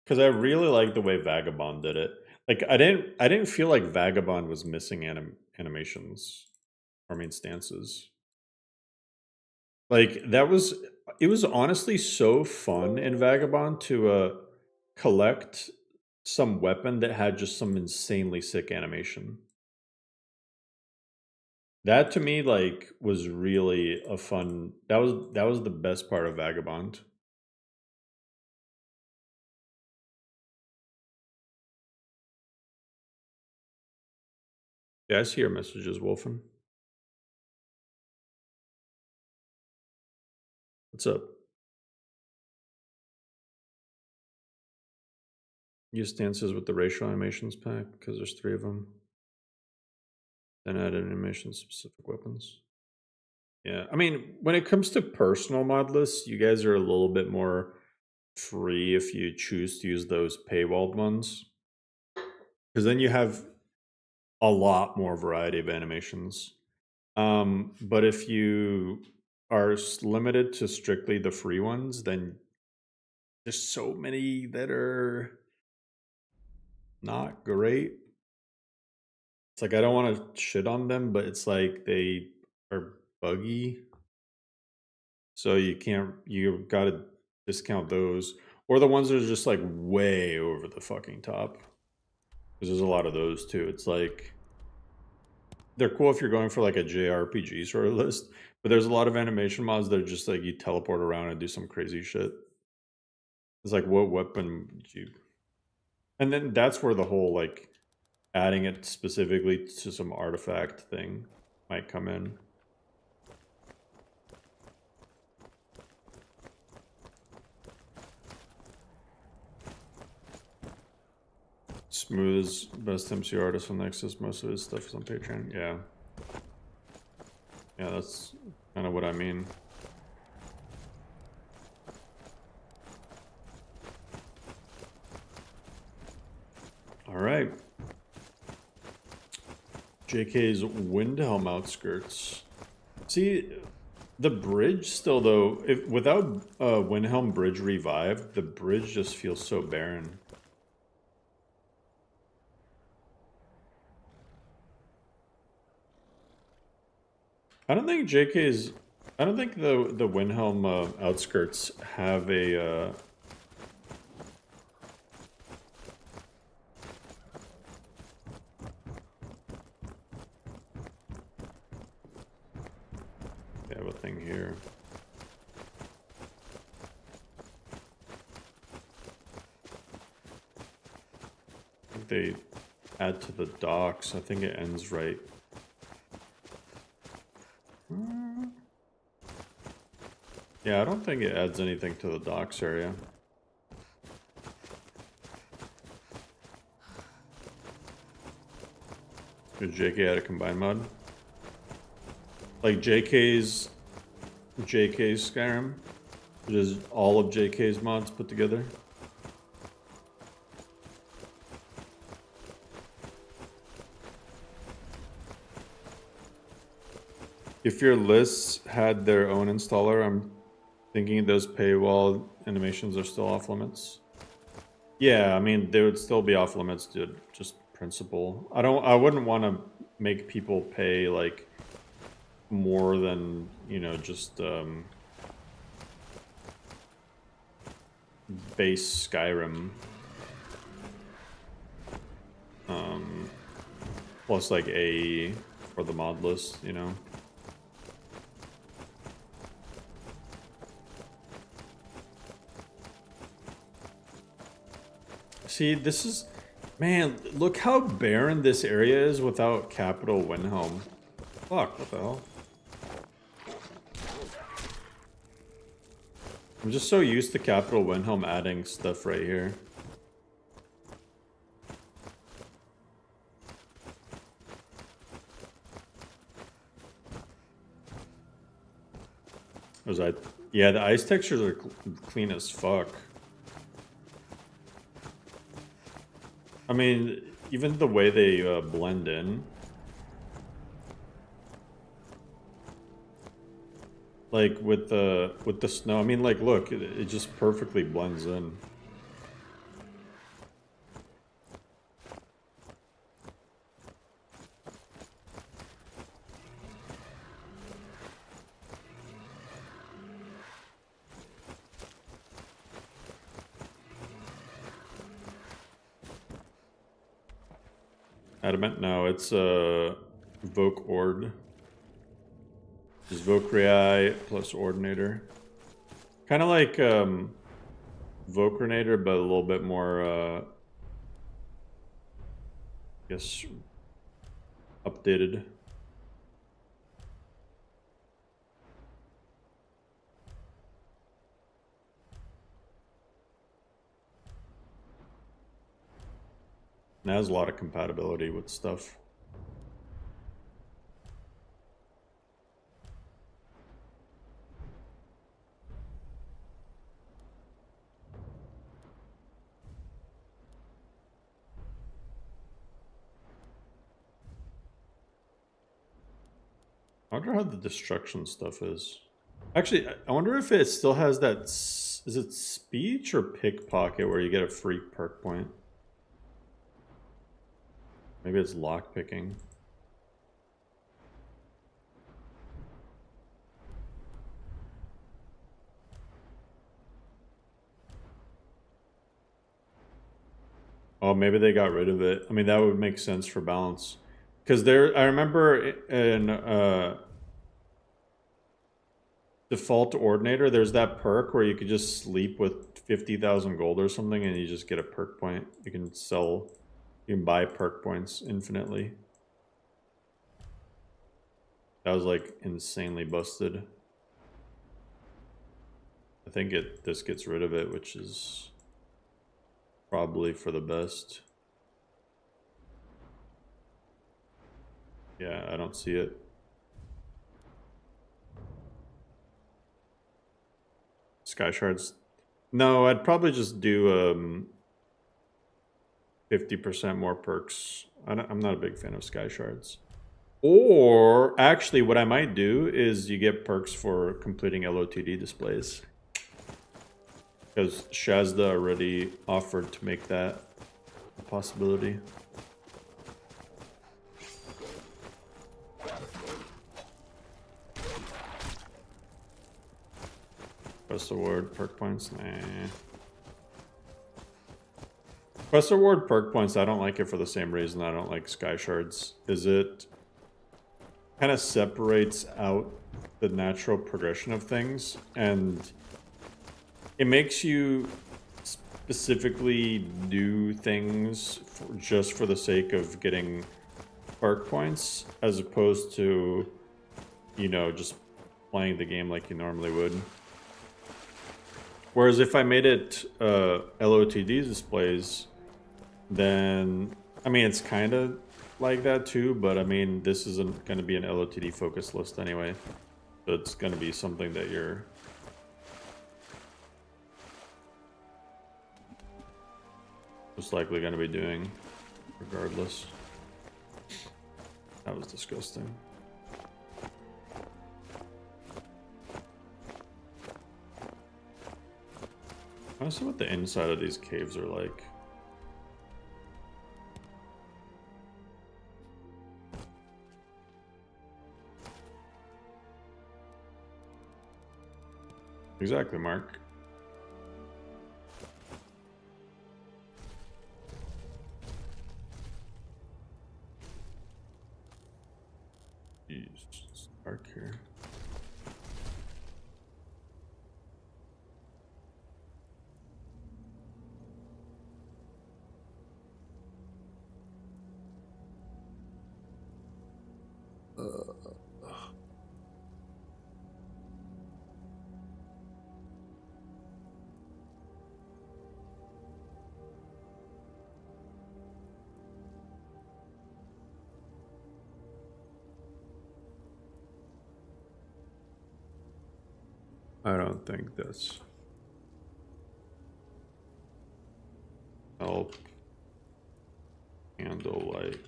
Because I really like the way Vagabond did it. Like I didn't feel like Vagabond was missing animations. Or I mean stances. Like it was honestly so fun in Vagabond to collect some weapon that had just some insanely sick animation. That to me like was really a fun. That was the best part of Vagabond. Yeah, I see your messages, Wolfen. What's up? Use stances with the racial animations pack because there's 3 of them. Then add animation specific weapons. Yeah, I mean, when it comes to personal mod lists, you guys are a little bit more free if you choose to use those paywalled ones. Because then you have a lot more variety of animations. But if you are limited to strictly the free ones, then there's so many that are not great. It's like I don't want to shit on them, but it's like they are buggy. So you gotta discount those. Or the ones that are just like way over the fucking top. Because there's a lot of those too. It's like they're cool if you're going for like a JRPG sort of list, but there's a lot of animation mods that are just like you teleport around and do some crazy shit. It's like what weapon would you? And then that's where the whole like adding it specifically to some artifact thing might come in. Smooth is best MC artist on Nexus. Most of his stuff is on Patreon. Yeah. Yeah, that's kind of what I mean. All right. JK's Windhelm outskirts. See, The bridge still though, if without Windhelm Bridge revived, the bridge just feels so barren. I don't think JK's. I don't think the Windhelm outskirts have a. They have a thing here. I think they add to the docks. I think it ends right. Yeah, I don't think it adds anything to the docks area. Did JK add a combined mod? Like JK's Skyrim? It is all of JK's mods put together? If your lists had their own installer, I'm thinking those paywall animations are still off limits. Yeah, I mean they would still be off limits, dude. Just principle. I wouldn't want to make people pay like more than, you know, just base Skyrim. Plus like AE for the mod list, you know. See, this is... Man, look how barren this area is without Capital Windhelm. Fuck, what the hell? I'm just so used to Capital Windhelm adding stuff right here. Yeah, the ice textures are clean as fuck. I mean, even the way they blend in. Like with the snow, I mean, like, look, it just perfectly blends in. Adamant? No, it's Vokord. Is Vokrii plus Ordinator. Kind of like Vokrinator, but a little bit more, I guess, updated. It has a lot of compatibility with stuff. I wonder how the destruction stuff is. Actually, I wonder if it still has that... Is it speech or pickpocket where you get a free perk point? Maybe it's lockpicking. Oh, maybe they got rid of it. I mean, that would make sense for balance. Because I remember in default Ordinator, there's that perk where you could just sleep with 50,000 gold or something and you just get a perk point. You can sell... You can buy perk points infinitely. That was like insanely busted. I think this gets rid of it, which is probably for the best. Yeah, I don't see it. Sky shards. No, I'd probably just do 50% more perks. I'm not a big fan of sky shards. Or actually, what I might do is you get perks for completing LOTD displays. Because Shazda already offered to make that a possibility. Quest award, perk points? Nah. Quest award, perk points, I don't like it for the same reason I don't like Sky Shards. Is it kind of separates out the natural progression of things, and it makes you specifically do things just for the sake of getting perk points, as opposed to, you know, just playing the game like you normally would. Whereas if I made it LOTD displays, then, I mean, it's kind of like that too, but I mean, this isn't going to be an LOTD focus list anyway. So it's going to be something that you're most likely going to be doing regardless. That was disgusting. I want to see what the inside of these caves are like. Exactly, Mark. Jeez, it's dark here. I don't think that's help handle light.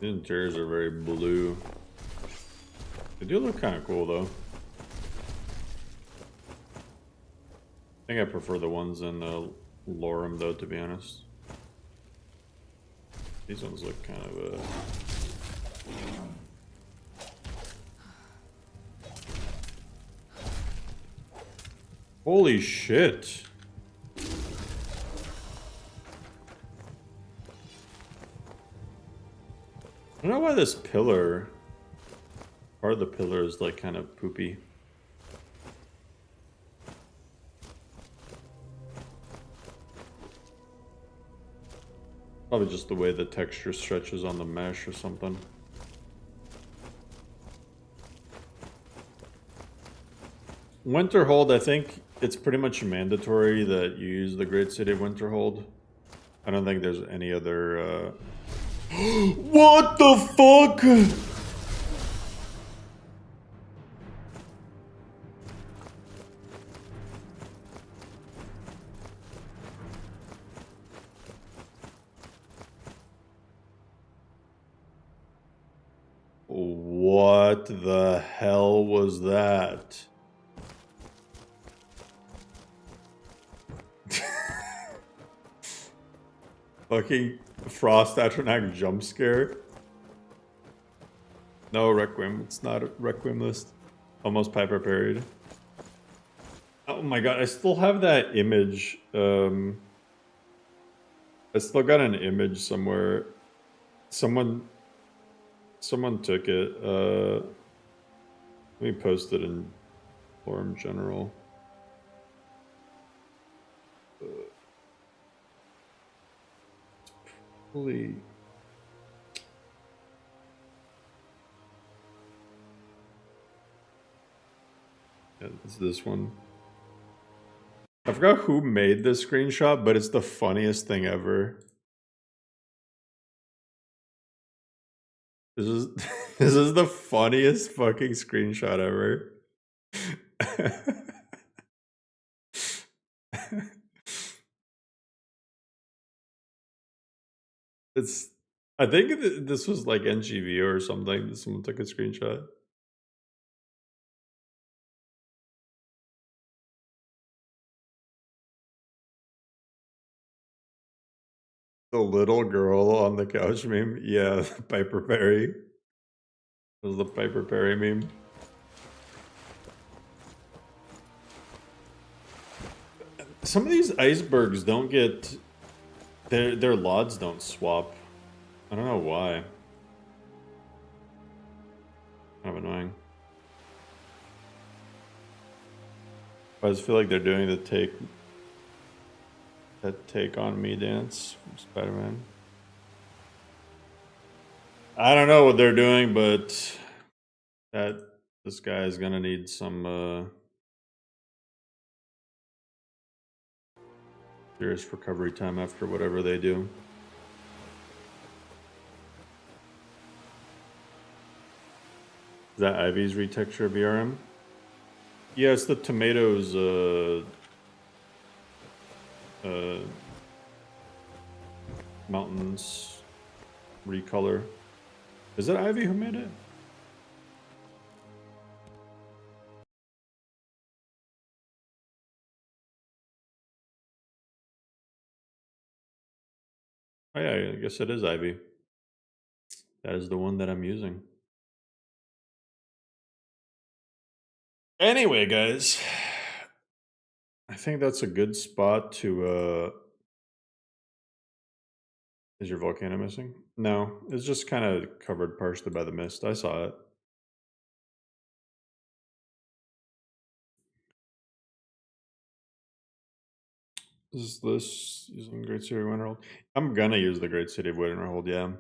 The interiors are very blue. They do look kind of cool though. I think I prefer the ones in Lorem though, to be honest. These ones look kind of holy shit. I don't know why this pillar, part of the pillar is like kind of poopy. Probably just the way the texture stretches on the mesh or something. Winterhold, I think it's pretty much mandatory that you use the Great City Winterhold. I don't think there's any other what the fuck? What the hell was that? Fucking Frost Atronach jump scare. No, Requiem. It's not a Requiem list. Almost Piper parried. Oh my god, I still have that image. I still got an image somewhere. Someone took it. Let me post it in Forum General. Holy. Yeah, it's this one. I forgot who made this screenshot, but it's the funniest thing ever. This is this is the funniest fucking screenshot ever. It's I think this was like NGV or something. Someone took a screenshot. The little girl on the couch meme. Yeah, Piper Perry. It was the Piper Perry meme. Some of these icebergs don't get their LODs don't swap. I don't know why. Kind of annoying. I just feel like they're doing the take on me dance from Spider-Man. I don't know what they're doing, but this guy is gonna need some serious recovery time after whatever they do. Is that Ivy's retexture VRM? Yeah, it's the tomatoes mountains recolor. Is it Ivy who made it? Oh yeah, I guess it is Ivy. That is the one that I'm using. Anyway, guys, I think that's a good spot to Is your volcano missing? No, it's just kind of covered partially by the mist. I saw it. Is this using Great City of Winterhold? I'm gonna use the Great City of Winterhold, yeah.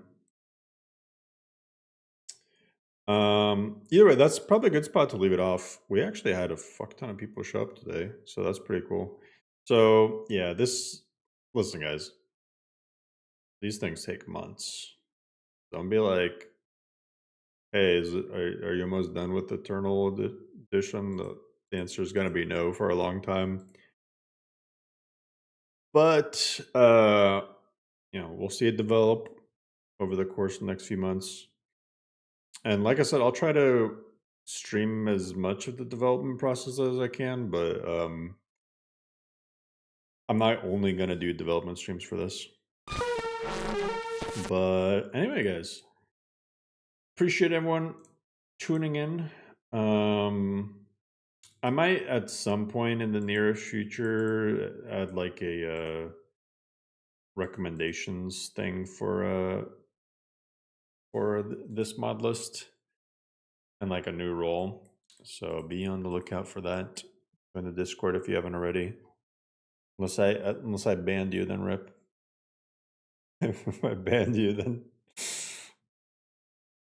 Either way, that's probably a good spot to leave it off. We actually had a fuck ton of people show up today, so that's pretty cool. So yeah, listen guys, these things take months. Don't be like, hey, are you almost done with Eternal Edition? The answer is gonna be no for a long time. But we'll see it develop over the course of the next few months. And like I said, I'll try to stream as much of the development process as I can, but I'm not only gonna do development streams for this. But anyway, guys, appreciate everyone tuning in. I might at some point in the nearest future add like a recommendations thing for this mod list and like a new role. So be on the lookout for that in the Discord if you haven't already. Unless I banned you, then rip. If I banned you, then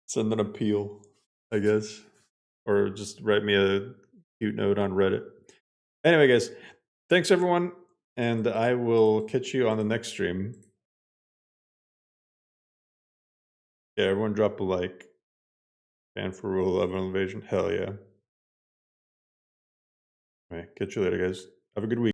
send an appeal, I guess, or just write me a cute note on Reddit. Anyway, guys, thanks everyone, and I will catch you on the next stream. Yeah, everyone drop a like. Fan for Rule 11 Invasion. Hell yeah. All right, catch you later, guys. Have a good week.